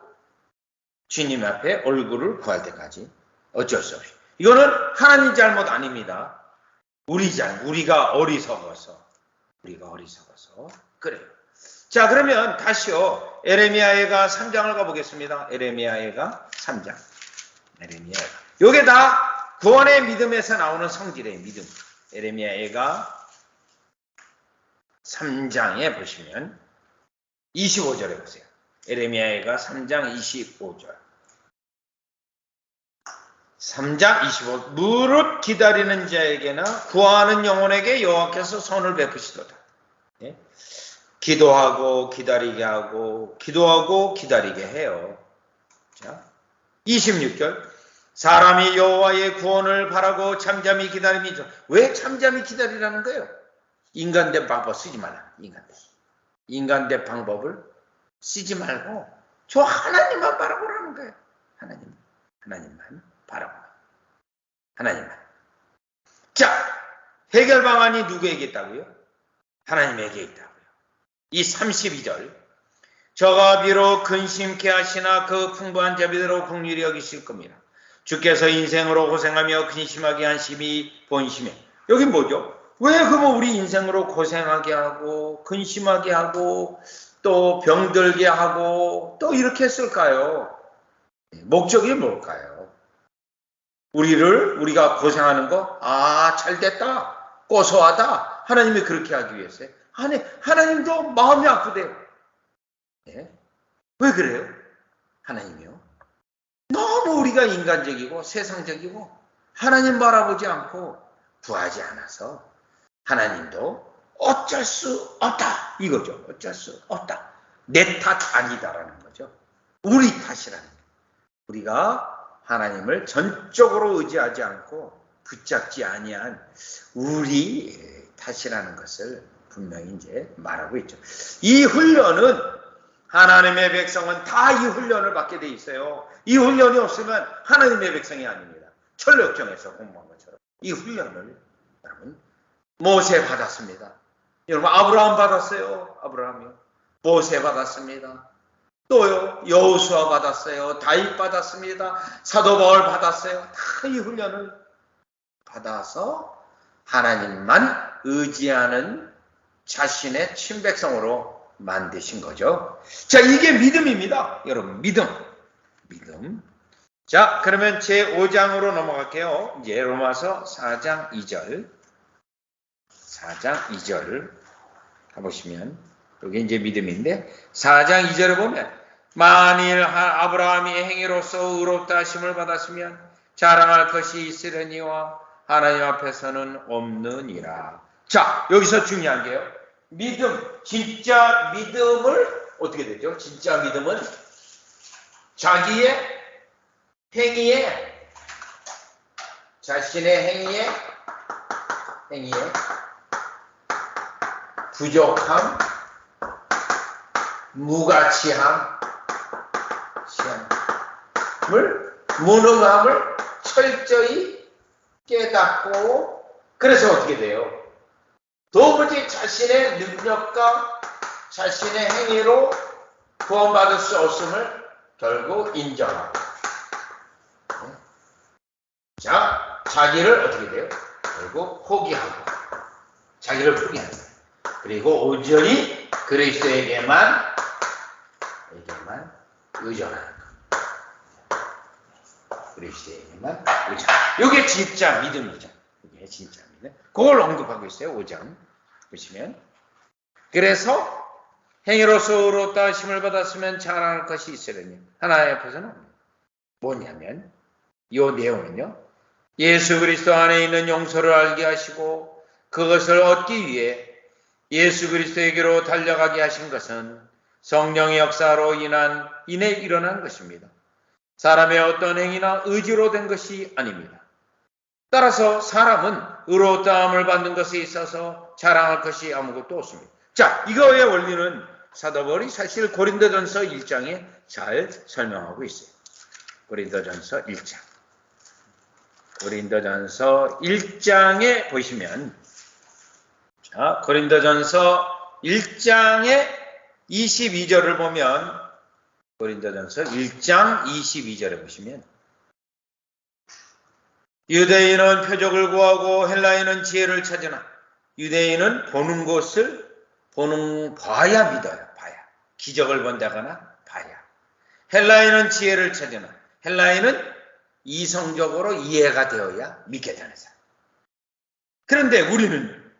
주님 앞에 얼굴을 구할 때까지 어쩔 수 없이. 이거는 하나님 잘못 아닙니다. 우리가 어리석어서 그래요. 자, 그러면 다시요. 에레미야가 3장을 가보겠습니다. 에레미야가 3장. 요게 다 구원의 믿음에서 나오는 성질의 믿음. 에레미야가 3장에 보시면 25절에 보세요. 에레미야가 3장 25절. 3장 25. 무릇 기다리는 자에게나 구하는 영혼에게 여호와께서 선을 베푸시도다. 예? 기도하고 기다리게 하고 기도하고 기다리게 해요. 자, 26절. 사람이 여호와의 구원을 바라고 잠잠히 기다림이 좋. 왜 잠잠히 기다리라는 거예요? 인간된 방법 쓰지 말라. 인간된 방법을 쓰지 말고 저 하나님만 바라보라는 거예요. 하나님만 바라보라. 하나님만. 자, 해결 방안이 누구에게 있다고요? 하나님에게 있다고요. 이 32절. 저가 비록 근심케 하시나 그 풍부한 자비대로 긍휼히 여기실 겁니다. 주께서 인생으로 고생하며 근심하게 하심이 본심에. 여긴 뭐죠? 왜 그러면 우리 인생으로 고생하게 하고 근심하게 하고 또 병들게 하고 또 이렇게 했을까요? 목적이 뭘까요? 우리가 고생하는 거, 잘됐다, 고소하다. 하나님이 그렇게 하기 위해서요. 아니, 하나님도 마음이 아프대요. 네? 왜 그래요? 하나님이요. 너무 우리가 인간적이고 세상적이고 하나님 바라보지 않고 구하지 않아서 하나님도 어쩔 수 없다. 이거죠. 어쩔 수 없다. 내 탓 아니다라는 거죠. 우리 탓이라는 거예요. 우리가 하나님을 전적으로 의지하지 않고 붙잡지 아니한 우리 탓이라는 것을 분명히 이제 말하고 있죠. 이 훈련은 하나님의 백성은 다 이 훈련을 받게 돼 있어요. 이 훈련이 없으면 하나님의 백성이 아닙니다. 철력정에서 공부한 것처럼 이 훈련을 여러분 모세 받았습니다. 여러분 아브라함 받았어요. 아브라함이요. 모세 받았습니다. 또요 여호수아 받았어요. 다윗 받았습니다. 사도 바울 받았어요. 다 이 훈련을 받아서 하나님만 의지하는 자신의 친백성으로 만드신 거죠. 자, 이게 믿음입니다. 여러분, 믿음. 자, 그러면 제 5장으로 넘어갈게요. 이제 로마서 4장 2절. 4장 2절을 가보시면, 여기 이제 믿음인데, 4장 2절을 보면, 만일 아브라함이 행위로서 의롭다 하심을 받았으면 자랑할 것이 있으려니와 하나님 앞에서는 없느니라. 자, 여기서 중요한 게요. 믿음, 진짜 믿음을 어떻게 되죠? 진짜 믿음은 자기의 행위에, 자신의 행위에 부족함, 무가치함, 무능함을 철저히 깨닫고, 그래서 어떻게 돼요? 도무지 자신의 능력과 자신의 행위로 구원받을 수 없음을 결국 인정하고, 자, 자기를 어떻게 돼요? 결국 포기하고, 자기를 포기한다. 그리고 온전히 그리스도에게만 의존하는 것. 그리스도에게만 의존. 이게 진짜 믿음이죠. 이게 진짜 믿음. 그걸 언급하고 있어요. 5장 보시면. 그래서 행위로서 의롭다 하심을 받았으면 자랑할 것이 있으려니 하나님 앞에서는 뭐냐면 이 내용은요. 예수 그리스도 안에 있는 용서를 알게 하시고 그것을 얻기 위해 예수 그리스도에게로 달려가게 하신 것은 성령의 역사로 인해 일어난 것입니다. 사람의 어떤 행위나 의지로 된 것이 아닙니다. 따라서 사람은 의롭다함을 받는 것에 있어서 자랑할 것이 아무것도 없습니다. 자, 이거의 원리는 사도 바울이 사실 고린도전서 1장에 잘 설명하고 있어요. 고린도전서 1장. 고린도전서 1장에 보시면, 자, 고린도전서 1장의 22절을 보면, 고린도전서 1장 22절에 보시면, 유대인은 표적을 구하고 헬라인은 지혜를 찾으나 유대인은 보는 것을 봐야 믿어요. 봐야. 기적을 본다거나 봐야. 헬라인은 지혜를 찾으나 헬라인은 이성적으로 이해가 되어야 믿게 되는 사람. 그런데 우리는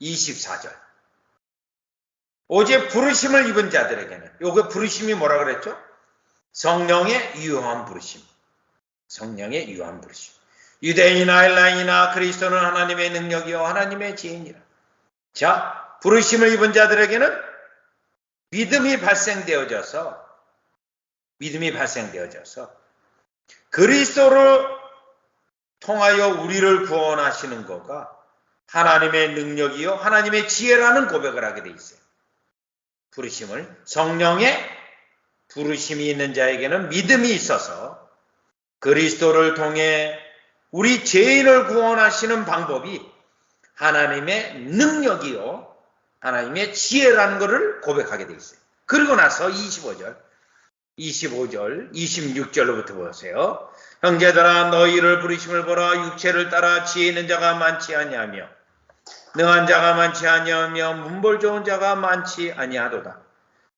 24절. 오직 부르심을 입은 자들에게는, 요거 부르심이 뭐라 그랬죠? 성령의 유효한 부르심. 성령의 유효한 부르심. 유대인이나 헬라인이나 그리스도는 하나님의 능력이요 하나님의 지혜니라. 자, 부르심을 입은 자들에게는 믿음이 발생되어져서 그리스도를 통하여 우리를 구원하시는 거가 하나님의 능력이요 하나님의 지혜라는 고백을 하게 돼 있어요. 부르심을, 성령의 부르심이 있는 자에게는 믿음이 있어서 그리스도를 통해 우리 죄인을 구원하시는 방법이 하나님의 능력이요 하나님의 지혜라는 것을 고백하게 돼 있어요. 그리고 나서 25절, 26절로부터 보세요. 형제들아 너희를 부르심을 보라. 육체를 따라 지혜 있는 자가 많지 아니하며 능한 자가 많지 아니하며 문벌 좋은 자가 많지 아니하도다.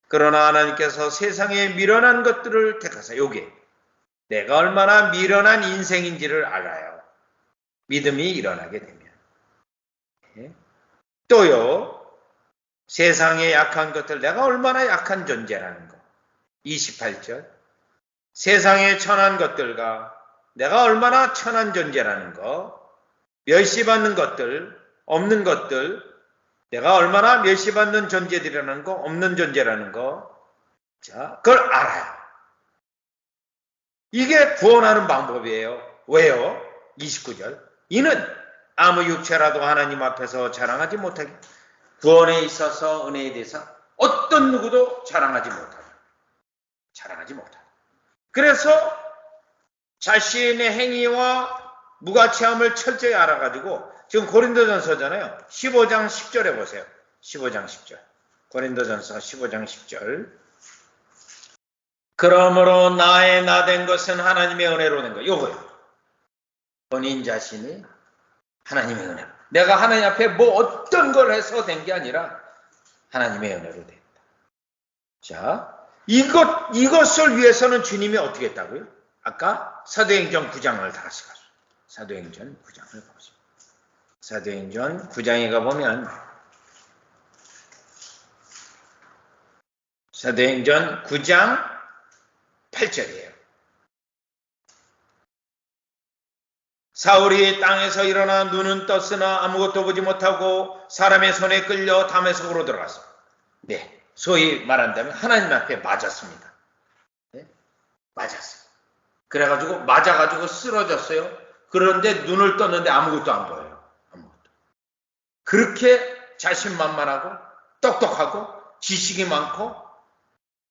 그러나 하나님께서 세상에 미련한 것들을 택하사, 요게 내가 얼마나 미련한 인생인지를 알아요. 믿음이 일어나게 되면. 또요, 세상에 약한 것들, 내가 얼마나 약한 존재라는 거. 28절. 세상에 천한 것들과 내가 얼마나 천한 존재라는 거. 멸시받는 것들, 없는 것들, 내가 얼마나 멸시받는 존재들이라는 거, 없는 존재라는 거. 자, 그걸 알아요. 이게 구원하는 방법이에요. 왜요? 29절. 이는 아무 육체라도 하나님 앞에서 자랑하지 못하게, 구원에 있어서 은혜에 대해서 어떤 누구도 자랑하지 못하다. 그래서 자신의 행위와 무가치함을 철저히 알아가지고, 지금 고린도전서잖아요. 15장 10절에 보세요. 15장 10절. 고린도전서 15장 10절. 그러므로 나의 나된 것은 하나님의 은혜로 된 것. 요거요. 본인 자신이 하나님의 은혜로. 내가 하나님 앞에 뭐 어떤 걸 해서 된 게 아니라 하나님의 은혜로 된다. 자, 이것을 위해서는 주님이 어떻게 했다고요? 아까 사도행전 9장을 다시 가죠. 사도행전 9장을 가보죠. 사도행전 9장에 가보면 사도행전 9장 8절이에요. 사울이 땅에서 일어나 눈은 떴으나 아무것도 보지 못하고 사람의 손에 끌려 다메섹으로 들어갔어. 네, 소위 말한다면 하나님 앞에 맞았습니다. 네? 맞았어요. 그래가지고 맞아가지고 쓰러졌어요. 그런데 눈을 떴는데 아무것도 안 보여요. 아무것도. 그렇게 자신만만하고 똑똑하고 지식이 많고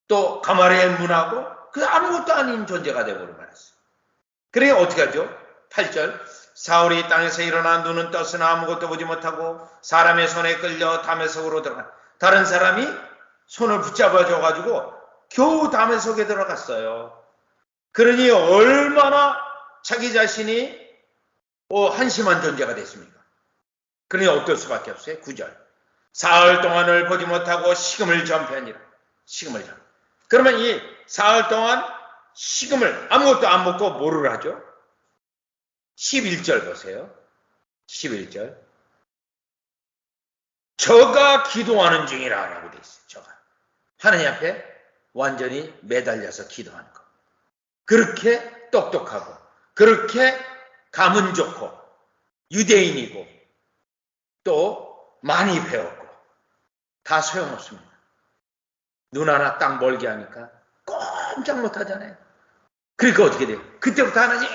또 가마리엘 문하고 그 아무것도 아닌 존재가 되어버려 말았어요. 그래 어떻게 하죠? 8절 사울이 땅에서 일어나 눈은 떴으나 아무것도 보지 못하고 사람의 손에 끌려 다메섹으로 들어가. 다른 사람이 손을 붙잡아줘가지고 겨우 다메섹에 들어갔어요. 그러니 얼마나 자기 자신이 한심한 존재가 됐습니까? 그러니 어떨 수밖에 없어요. 9절 사흘 동안을 보지 못하고 식음을 전폐하니라. 식음을 전폐. 그러면 이 사흘 동안 식음을 아무것도 안 먹고 뭐를 하죠? 11절 보세요. 11절 저가 기도하는 중이라 라고 되어 있어요. 저가 하나님 앞에 완전히 매달려서 기도하는 거. 그렇게 똑똑하고 그렇게 감은 좋고 유대인이고 또 많이 배웠고 다 소용없습니다. 눈 하나 딱 멀게 하니까 꼼짝 못하잖아요. 그러니까 어떻게 돼요? 그때부터 하나님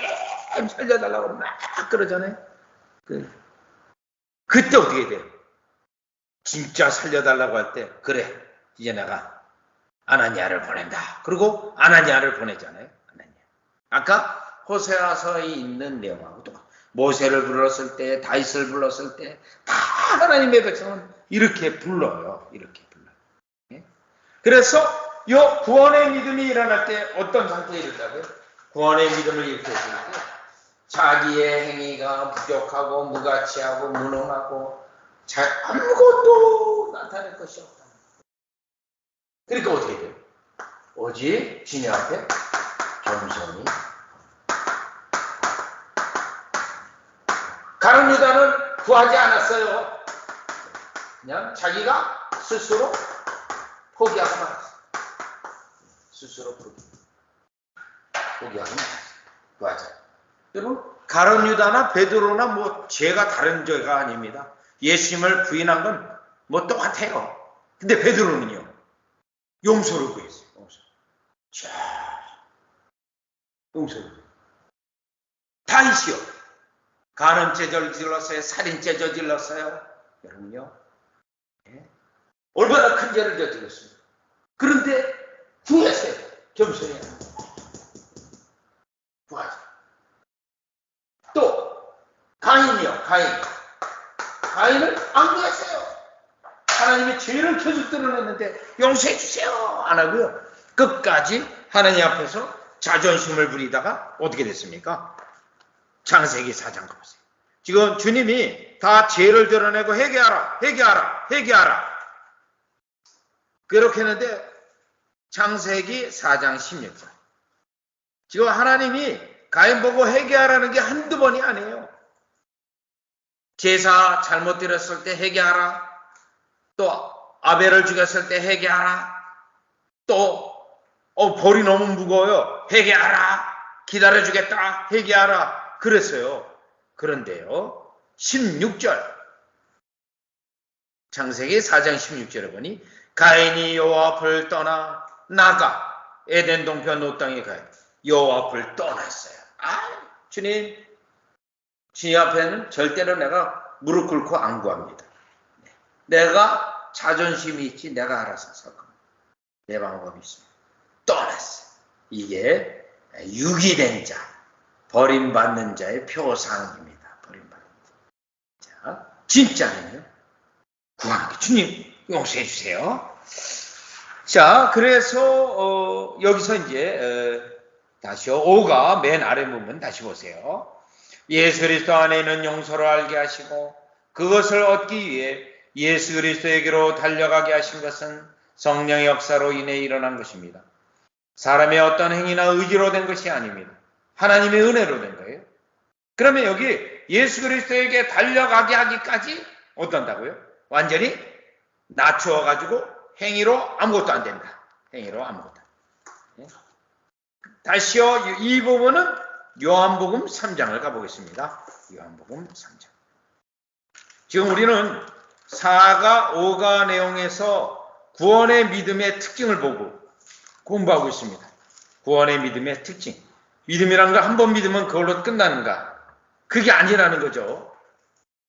살려달라고 막 그러잖아요. 그때 어떻게 돼요? 진짜 살려달라고 할 때 그래 이제 내가 아나니아를 보낸다. 그리고 아나니아를 보내잖아요. 아나니아. 아까 호세아서에 있는 내용하고 또 모세를 불렀을 때 다윗을 불렀을 때 다 하나님의 백성은 이렇게 불러요. 이렇게 불러요. 예? 그래서 이 구원의 믿음이 일어날 때 어떤 상태에 이른다고요? 구원의 믿음을 이렇게 했을 때 자기의 행위가 부족하고 무가치하고 무능하고 아무것도 나타낼 것이 없다. 그러니까 어떻게 돼요? 오직 주님 앞에 겸손히. 가룟 유다는 구하지 않았어요. 그냥 자기가 스스로 포기하고 말았어요. 스스로 포기하고 말았어요. 구하자. 여러분 가룟 유다나 베드로나 뭐 죄가 다른 죄가 아닙니다. 예수님을 부인한 건 뭐 똑같아요. 근데 베드로는요. 용서를 구했어요. 용서를. 다윗이요. 간음죄 저질렀어요. 살인죄 저질렀어요. 여러분요. 예? 얼마나 큰 죄를 저질렀습니까? 그런데 구했어요. 겸손히. 구하자. 또 가인이요. 가인을 안 구했어요. 하나님의 죄를 계속 드러냈는데 용서해 주세요. 안 하고요. 끝까지 하나님 앞에서 자존심을 부리다가 어떻게 됐습니까? 창세기 4장 보세요. 지금 주님이 다 죄를 드러내고 회개하라. 그렇게 했는데 창세기 4장 16절. 지금 하나님이 가인 보고 회개하라는 게 한두 번이 아니에요. 제사 잘못 드렸을 때 회개하라. 또 아벨을 죽였을 때 회개하라. 또 벌이 너무 무거워요. 회개하라. 기다려주겠다. 회개하라. 그랬어요. 그런데요. 16절 창세기 4장 16절에 보니 가인이 여호와 앞을 떠나 나가 에덴 동편 노 땅에 가요. 여호와 앞을 떠났어요. 주님 앞에는 절대로 내가 무릎 꿇고 안 구합니다. 내가 자존심이 있지 내가 알아서 살 겁니다. 내 방법이 있습니다. 떠났어요. 이게 유기된 자, 버림받는 자의 표상입니다. 버림받는 자. 자, 진짜는요. 구하는 게 주님 용서해 주세요. 자, 그래서 여기서 이제 다시요. 5가 맨 아래 부분 다시 보세요. 예수 그리스도 안에 있는 용서를 알게 하시고 그것을 얻기 위해 예수 그리스도에게로 달려가게 하신 것은 성령의 역사로 인해 일어난 것입니다. 사람의 어떤 행위나 의지로 된 것이 아닙니다. 하나님의 은혜로 된 거예요. 그러면 여기 예수 그리스도에게 달려가게 하기까지 어떤다고요? 완전히 낮추어가지고 행위로 아무것도 안 된다. 행위로 아무것도. 다시요. 이 부분은 요한복음 3장을 가보겠습니다. 요한복음 3장. 지금 우리는 4가 5가 내용에서 구원의 믿음의 특징을 보고 공부하고 있습니다. 구원의 믿음의 특징. 믿음이란 걸 한 번 믿으면 그걸로 끝나는가? 그게 아니라는 거죠.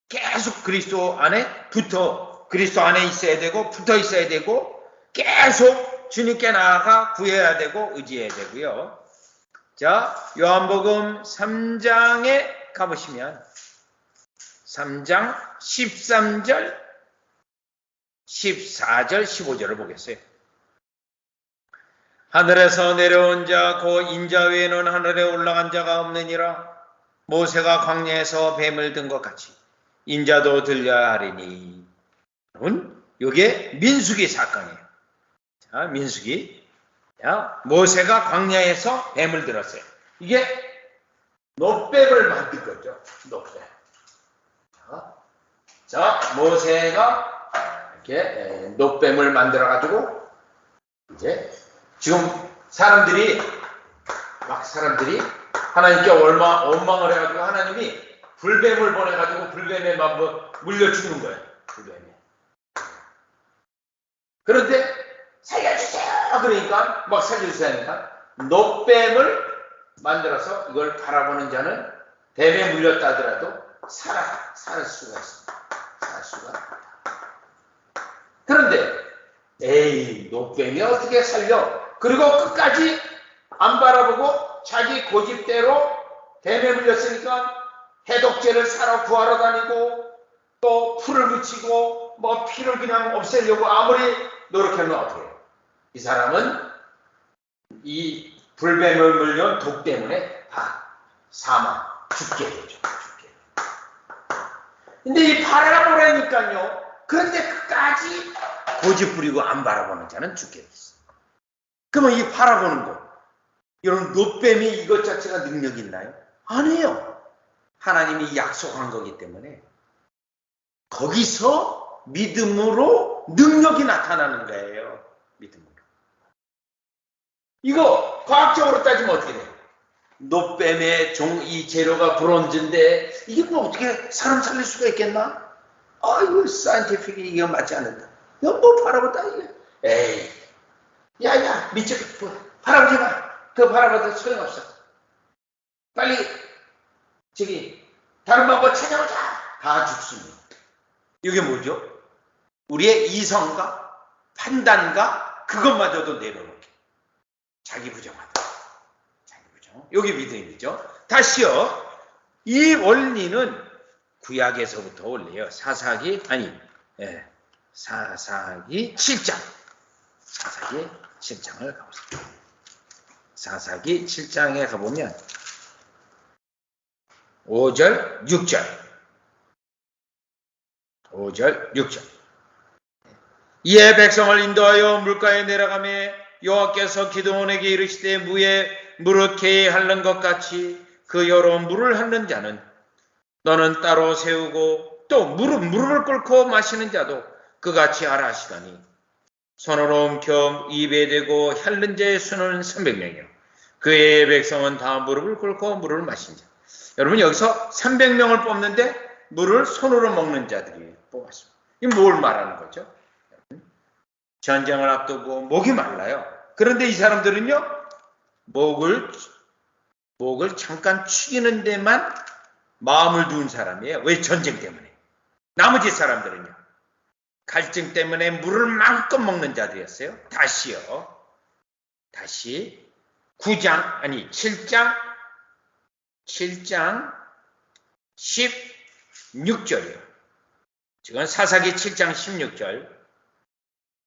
계속 그리스도 안에 있어야 되고 붙어 있어야 되고 계속 그리고 주님께 나아가 구해야 되고 의지해야 되고요. 자, 요한복음 3장에 가보시면 3장 13절, 14절, 15절을 보겠어요. 하늘에서 내려온 자 곧 인자 외에는 하늘에 올라간 자가 없느니라. 모세가 광야에서 뱀을 든 것 같이 인자도 들려야 하리니. 여러분, 이게 민수기 사건이에요. 자, 민수기. 자, 모세가 광야에서 뱀을 들었어요. 이게 놋뱀을 만든 거죠. 놋뱀. 자, 모세가 이렇게 놋뱀을 만들어 가지고 이제 지금 사람들이 하나님께 원망을 해가지고 하나님이 불뱀을 보내가지고 불뱀에 물려 죽는 거예요. 불뱀에. 그런데 살려주세요. 그러니까 막 살려주세요 하니까 놋뱀을 만들어서 이걸 바라보는 자는 뱀에 물렸다 하더라도 살 수가 있습니다. 살 수가 있다. 그런데 에이, 놋뱀이 어떻게 살려? 그리고 끝까지 안 바라보고 자기 고집대로 뱀에 물렸으니까 해독제를 사러 구하러 다니고 또 풀을 묻히고 뭐 피를 그냥 없애려고 아무리 노력하면 어떻게 해요? 이 사람은 이 불뱀을 물려온 독 때문에 다 죽게 되죠. 근데 이 바라보라니까요. 그런데 끝까지 고집 부리고 안 바라보는 자는 죽게 됐어요. 그러면 이 바라보는 거, 여러분, 놋뱀이 이것 자체가 능력이 있나요? 아니에요. 하나님이 약속한 거기 때문에 거기서 믿음으로 능력이 나타나는 거예요. 믿음으로. 이거 과학적으로 따지면 어떻게 돼요? 놋뱀의 이 재료가 브론즈인데 이게 뭐 어떻게 사람 살릴 수가 있겠나? 아이고, 사이언티픽이 이거 맞지 않는다. 이거 뭐 바라보다 이게. 에이, 야야, 미쳐, 바라보지 마. 그 바라봐도 소용없어. 빨리 다른 방법 찾아보자. 다 죽습니다. 이게 뭐죠? 우리의 이성과 판단과 그것마저도 내려놓게. 자기 부정하다. 자기 부정. 이게 믿음이죠. 다시요. 이 원리는 구약에서부터 올려요. 사사기 7장. 사사기 7장을 가보세요. 사사기 7장에 가보면 5절, 6절. 5절, 6절. 이에 백성을 인도하여 물가에 내려가매 여호와께서 기드온에게 이르시되 무릇 개에 핥는 것 같이 그 여러 물을 핥는 자는 너는 따로 세우고 또 무릎을 꿇고 마시는 자도 그같이 하라 하시더니 손으로 움켜 입에 대고 핥는 자의 수는 300명이요. 그의 백성은 다 무릎을 꿇고 물을 마신 자. 여러분, 여기서 300명을 뽑는데 물을 손으로 먹는 자들이 뽑았습니다. 이게 뭘 말하는 거죠? 전쟁을 앞두고 목이 말라요. 그런데 이 사람들은요, 목을 잠깐 축이는 데만 마음을 두은 사람이에요. 왜? 전쟁 때문에. 나머지 사람들은요, 갈증 때문에 물을 마음껏 먹는 자들이었어요. 다시 7장 16절이요. 지금 사사기 7장 16절.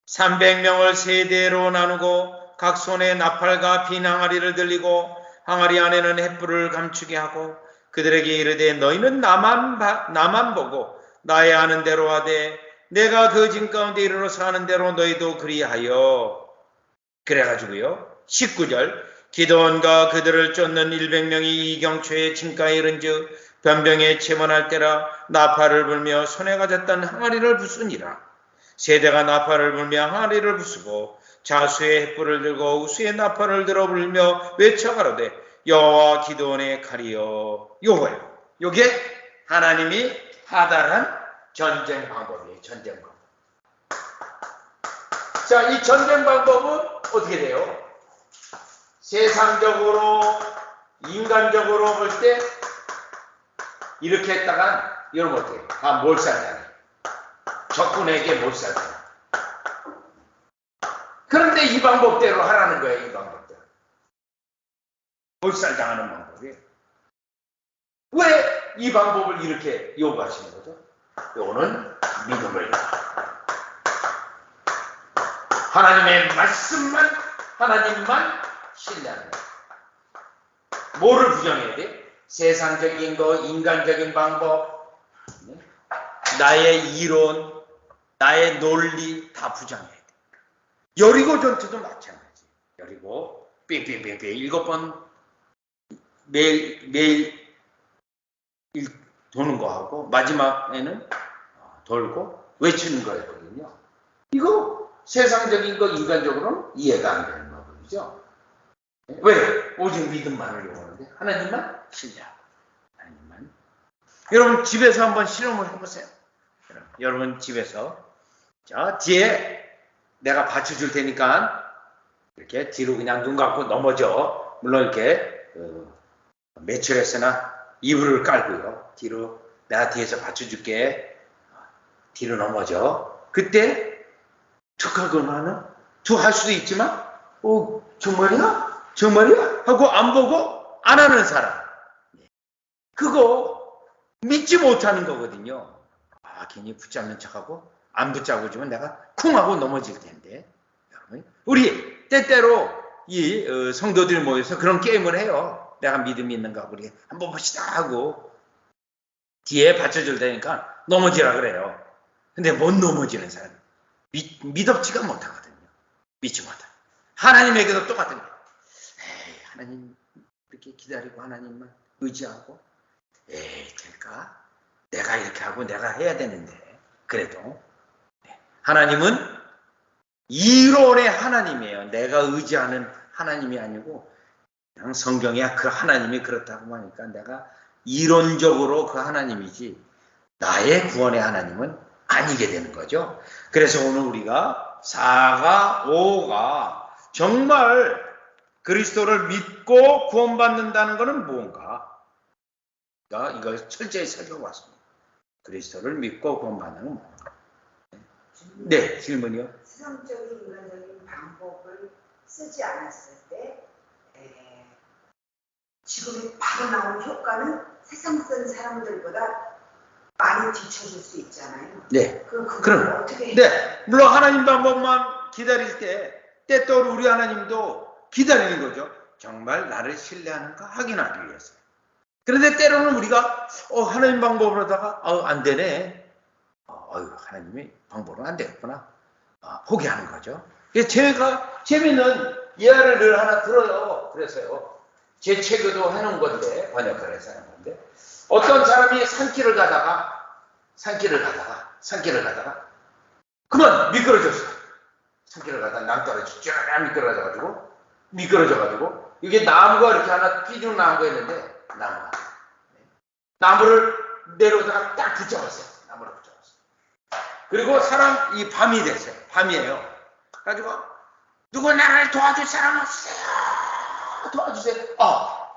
300명을 세 대로 나누고 각 손에 나팔과 빈 항아리를 들리고 항아리 안에는 횃불을 감추게 하고 그들에게 이르되 너희는 나만 보고 나의 아는 대로 하되 내가 그 진 가운데 이르러서 하는 대로 너희도 그리하여. 그래가지고요. 19절. 기드온과 그들을 쫓는 100명이 이경초에 진가에 이른즉 변병에 체문할 때라 나팔을 불며 손에 가졌던 항아리를 부수니라. 세대가 나팔을 불며 항아리를 부수고 자수의 횃불을 들고 우수의 나팔을 들어 불며 외쳐 가로되 여호와 기드온의 칼이여. 요거예요. 요게 하나님이 하달한 전쟁 방법이에요. 전쟁 방법. 자, 이 전쟁 방법은 어떻게 돼요? 세상적으로, 인간적으로 볼 때 이렇게 했다간 여러분 어떻게 해요? 다 몰살당해요. 적군에게 몰살당해요. 그런데 그런데 이 방법대로 하라는 거예요. 이 방법대로. 몰살당하는 방법이에요. 왜 이 방법을 이렇게 요구하시는 거죠? 요거는 믿음을 하나님의 말씀만 하나님만 신뢰하는 거예요. 뭐를 부정해야 돼? 세상적인 거, 인간적인 방법, 나의 이론, 나의 논리 다 부정해야 돼. 여리고 전투도 마찬가지. 여리고 빙빙빙빙 7번 매일 도는 거 하고 마지막에는 돌고 외치는 거였거든요. 이거 세상적인 거 인간적으로는 이해가 안 되는 거죠. 왜? 오직 믿음만을 요구하는데 하나님만 신뢰하고 하나님만. 여러분 집에서 한번 실험을 해보세요. 여러분 집에서 자 뒤에 내가 받쳐줄 테니까 이렇게 뒤로 그냥 눈 감고 넘어져. 물론 이렇게 매트리스나 이불을 깔고요. 뒤로 내가 뒤에서 받쳐줄게. 뒤로 넘어져. 그때 툭 하거나 툭 할 수도 있지만 정말이야? 정말이야? 하고 안 보고 안 하는 사람. 그거 믿지 못하는 거거든요. 괜히 붙잡는 척하고 안 붙잡고 주면 내가 쿵 하고 넘어질 텐데. 여러분, 우리 때때로 이 성도들이 모여서 그런 게임을 해요. 내가 믿음이 있는가 우리 한번 봅시다 하고 뒤에 받쳐줄 테니까 넘어지라 그래요. 근데 못 넘어지는 사람 믿업지가 못하거든요. 믿지 못하. 하나님에게도 똑같은 거예요. 하나님 이렇게 기다리고 하나님만 의지하고 될까? 내가 이렇게 하고 내가 해야 되는데 그래도 하나님은 이론의 하나님이에요. 내가 의지하는 하나님이 아니고 그냥 성경에 그 하나님이 그렇다고 하니까 내가 이론적으로 그 하나님이지 나의 구원의 하나님은 아니게 되는 거죠. 그래서 오늘 우리가 4가 5가 정말 그리스도를 믿고 구원받는다는 것은 무언가? 이걸 철저히 살펴봤습니다. 그리스도를 믿고 구원받는 건 뭔가? 네, 질문이요. 세상적인 인간적인 방법을 쓰지 않았을 때 지금 바로 나온 효과는 세상 쓴 사람들보다 많이 뒤쳐질 수 있잖아요. 네. 그럼 어떻게? 네, 물론 하나님 방법만 기다릴 때 또한 우리 하나님도 기다리는 거죠. 정말 나를 신뢰하는가 확인하기 위해서. 그런데 때로는 우리가 하나님 방법으로 하다가 안 되네. 하나님의 방법은 안 되겠구나. 포기하는 거죠. 제가 재미있는 예화를 늘 하나 들어요. 그래서요. 제 책에도 해놓은 건데 번역을 해서 하는 건데 어떤 사람이 산길을 가다가 그만 미끄러졌어. 산길을 가다가 낭떠러지 쫙 미끄러져가지고 이게 나무가 이렇게 하나 삐죽 나온 거 있는데 나무를 내려다가 딱 붙잡았어요. 나무를 붙잡았어요. 그리고 이 밤이 됐어요. 밤이에요. 가지고 누구 나를 도와줄 사람 없어요. 도와주세요.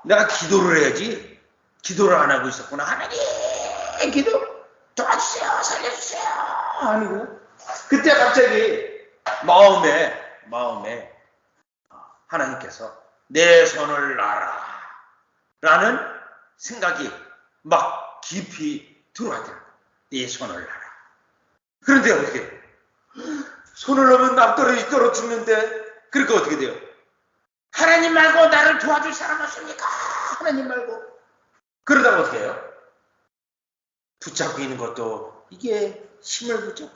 내가 기도를 해야지. 기도를 안 하고 있었구나. 하나님 기도 도와주세요. 살려주세요. 아니고 그때 갑자기 마음에 하나님께서 내 손을 놔라 라는 생각이 막 깊이 들어왔더라고요. 내 손을 놔라. 그런데 어떻게 손을 놓으면 낭떠러지 떨어 죽는데 그러니까 어떻게 돼요? 하나님 말고 나를 도와줄 사람 없습니까? 하나님 말고. 그러다가 어떻게 해요? 붙잡고 있는 것도 이게 힘을 붙잡고.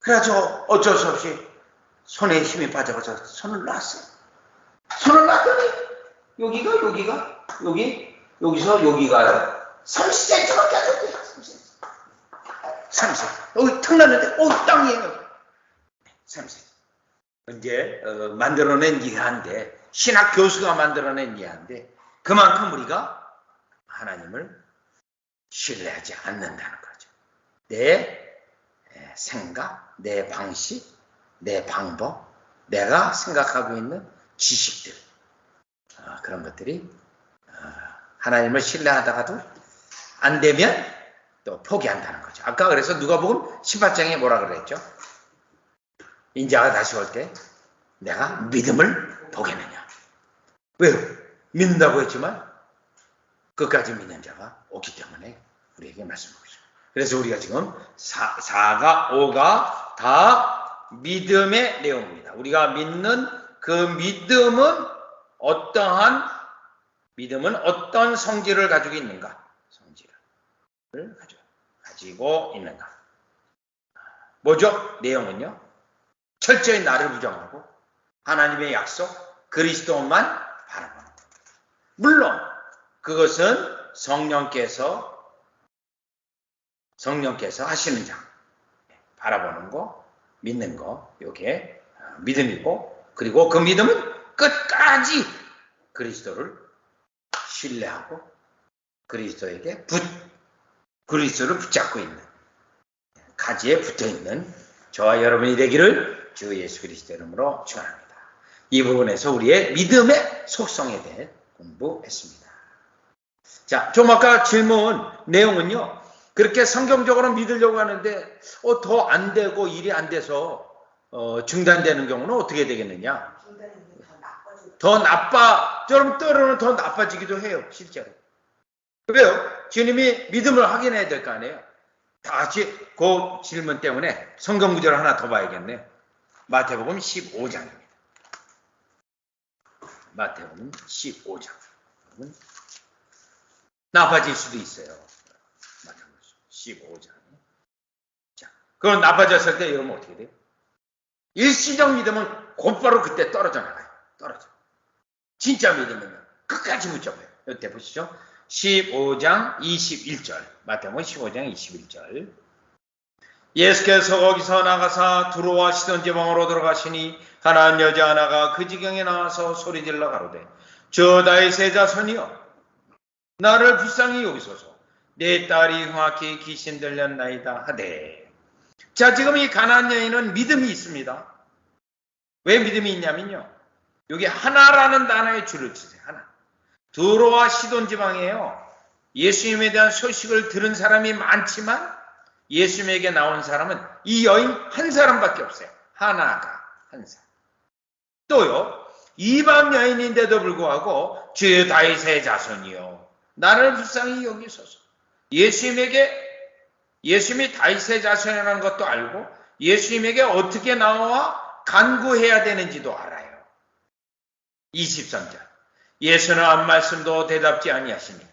그래가지고 어쩔 수 없이 손에 힘이 빠져서 손을 놨어요. 손을 놨더니 여기서 여기가요. 30cm밖에 안 됐대요. 30cm. 여기 턱 났는데 땅이에요. 30cm. 이제 만들어낸 이해한데 신학 교수가 만들어낸 이해한데 그만큼 우리가 하나님을 신뢰하지 않는다는 거죠. 내 생각, 내 방식, 내 방법, 내가 생각하고 있는 지식들 그런 것들이 하나님을 신뢰하다가도 안 되면 또 포기한다는 거죠. 아까 그래서 누가복음 18장에 뭐라 그랬죠? 인자가 다시 올 때 내가 믿음을 보겠느냐. 왜요? 믿는다고 했지만 끝까지 믿는 자가 없기 때문에 우리에게 말씀하고 있어요. 그래서 우리가 지금 4가 5가 다 믿음의 내용입니다. 우리가 믿는 그 믿음은 어떤 성질을 가지고 있는가? 성질을 가지고 있는가? 뭐죠? 내용은요. 철저히 나를 부정하고 하나님의 약속, 그리스도만 바라보는 것. 물론 그것은 성령께서 하시는 자, 바라보는 거, 믿는 거, 이게 믿음이고, 그리고 그 믿음은 끝까지 그리스도를 신뢰하고 그리스도를 붙잡고 있는, 가지에 붙어 있는 저와 여러분이 되기를 주 예수 그리스도 이름으로 축원합니다. 이 부분에서 우리의 믿음의 속성에 대해 공부했습니다. 자, 좀 아까 질문 내용은요. 그렇게 성경적으로 믿으려고 하는데 더 안 되고 일이 안 돼서 중단되는 경우는 어떻게 되겠느냐? 더 나빠, 좀 때로는 더 나빠지기도 해요, 실제로. 왜요? 주님이 믿음을 확인해야 될 거 아니에요? 다시 그 질문 때문에 성경 구절을 하나 더 봐야겠네요. 마태복음 15장입니다. 마태복음 15장. 나빠질 수도 있어요. 마태복음 15장. 자, 그럼 나빠졌을 때 이러면 어떻게 돼요? 일시적 믿음은 곧바로 그때 떨어져 나가요. 떨어져. 진짜 믿으면 끝까지 붙잡아요. 이때 보시죠. 15장 21절. 마태복음 15장 21절. 예수께서 거기서 나가사 두로와 시돈 지방으로 들어가시니 가나안 여자 하나가 그 지경에 나와서 소리질러 가로되 저 다윗의 자손이여 나를 불쌍히 여기소서 내 딸이 흉악히 귀신 들렸나이다 하되. 자, 지금 이 가나안 여인은 믿음이 있습니다. 왜 믿음이 있냐면요. 여기 하나라는 단어에 줄을 치세요. 하나. 두로와 시돈 지방이에요. 예수님에 대한 소식을 들은 사람이 많지만 예수님에게 나온 사람은 이 여인 한 사람밖에 없어요. 하나가 한 사람. 또요. 이방 여인인데도 불구하고 주 다윗의 자손이요 나를 불쌍히 여기소서. 예수님이 다윗의 자손이라는 것도 알고 예수님에게 어떻게 나와 간구해야 되는지도 알아요. 23절. 예수는 한 말씀도 대답지 아니하시니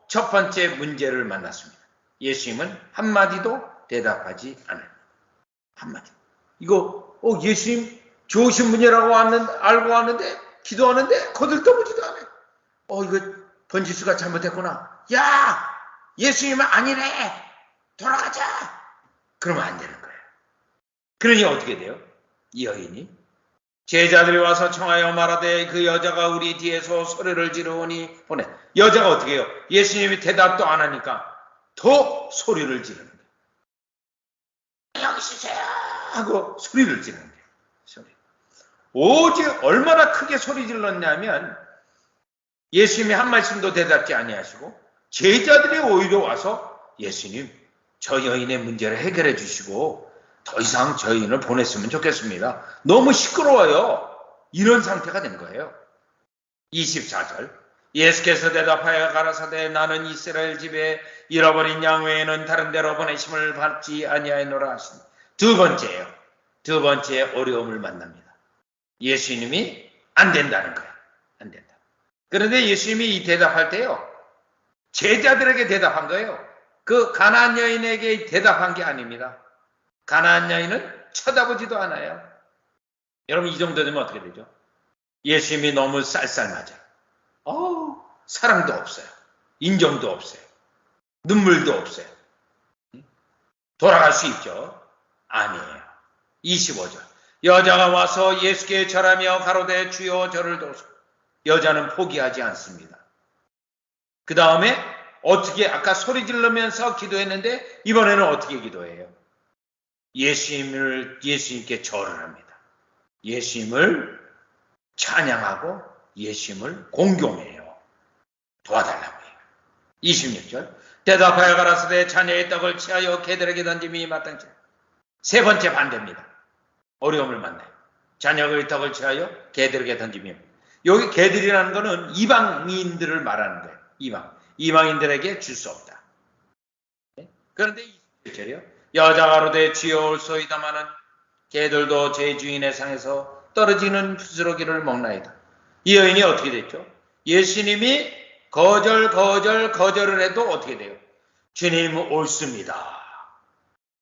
첫 번째 문제를 만났습니다. 예수님은 한마디도 대답하지 않아요. 한마디. 이거 예수님 좋으신 분이라고 알고 왔는데 기도하는데 거들떠보지도 않아요. 이거 번지수가 잘못했구나. 야! 예수님은 아니래. 돌아가자. 그러면 안 되는 거예요. 그러니 어떻게 돼요? 이 여인이 제자들이 와서 청하여 말하되 그 여자가 우리 뒤에서 소리를 지르오니 보내. 여자가 어떻게 해요? 예수님이 대답도 안 하니까 더 소리를 지르는 거예요. 여기 있으세요 하고 소리를 지르는 거예요. 오직 얼마나 크게 소리 질렀냐면 예수님이 한 말씀도 대답지 아니하시고 제자들이 오히려 와서 예수님 저 여인의 문제를 해결해 주시고 더 이상 저 여인을 보냈으면 좋겠습니다. 너무 시끄러워요. 이런 상태가 된 거예요. 24절. 예수께서 대답하여 가라사대 나는 이스라엘 집에 잃어버린 양 외에는 다른 데로 보내심을 받지 아니하노라 하시니. 두 번째 어려움을 만납니다. 예수님이 안 된다는 거예요. 안 된다. 그런데 예수님이 이 대답할 때요. 제자들에게 대답한 거예요. 그 가나안 여인에게 대답한 게 아닙니다. 가나안 여인은 쳐다보지도 않아요. 여러분 이 정도 되면 어떻게 되죠? 예수님이 너무 쌀쌀맞아요. 사랑도 없어요. 인정도 없어요. 눈물도 없어요. 돌아갈 수 있죠? 아니에요. 25절. 여자가 와서 예수께 절하며 가로되 주여 저를 도우소. 여자는 포기하지 않습니다. 그 다음에 어떻게 아까 소리 지르면서 기도했는데 이번에는 어떻게 기도해요? 예수님께 절을 합니다. 예수님을 찬양하고 예수님을 공경해요. 도와달라고 해요. 26절. 대답하여 가라사대 자녀의 떡을 취하여 개들에게 던짐이 마땅치. 세 번째 반대입니다. 어려움을 만나요. 자녀가 의탁을 취하여 개들에게 던지며, 여기 개들이라는 것은 이방인들을 말하는 거예요. 이방인들에게 줄 수 없다. 그런데 21절이요. 여자가 가로되 주여 올소이다마는 개들도 제 주인의 상에서 떨어지는 부스러기를 먹나이다. 이 여인이 어떻게 됐죠? 예수님이 거절을 해도 어떻게 돼요? 주님 옳습니다.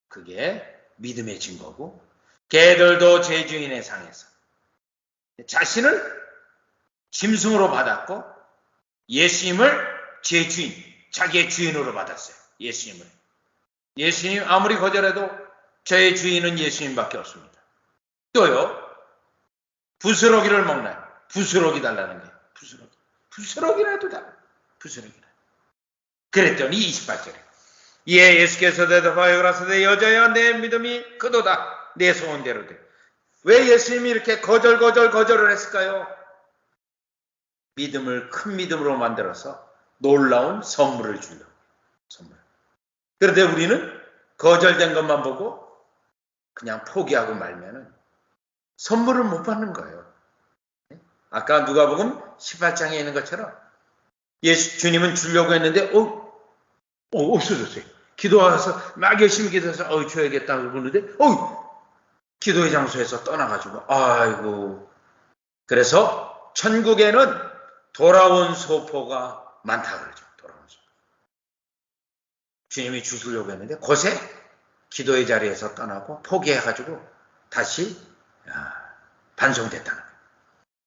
그게 믿음의 증거고, 개들도 제 주인의 상에서 자신을 짐승으로 받았고 예수님을 제 주인, 자기의 주인으로 받았어요. 예수님 아무리 거절해도 저의 주인은 예수님밖에 없습니다. 또요, 부스러기를 먹나요? 부스러기 달라는 거예요. 부스러기라도 달라. 부스러기라. 그랬더니 28절에 이에 예수께서 대답하여 가라사대 여자야 내 믿음이 크도다. 내 소원대로 돼. 왜 예수님이 이렇게 거절을 했을까요? 믿음을 큰 믿음으로 만들어서 놀라운 선물을 주려고. 그런데 우리는 거절된 것만 보고 그냥 포기하고 말면은 선물을 못 받는 거예요. 아까 누가복음 18장에 있는 것처럼 주님은 주려고 했는데 없어졌어요. 기도와서 막 열심히 기도해서 줘야겠다고 그러는데 기도의 장소에서 떠나가지고 아이고. 그래서 천국에는 돌아온 소포가 많다 그러죠. 돌아온 소포. 주님이 주시려고 했는데 곳에 기도의 자리에서 떠나고 포기해가지고 다시 반송됐다는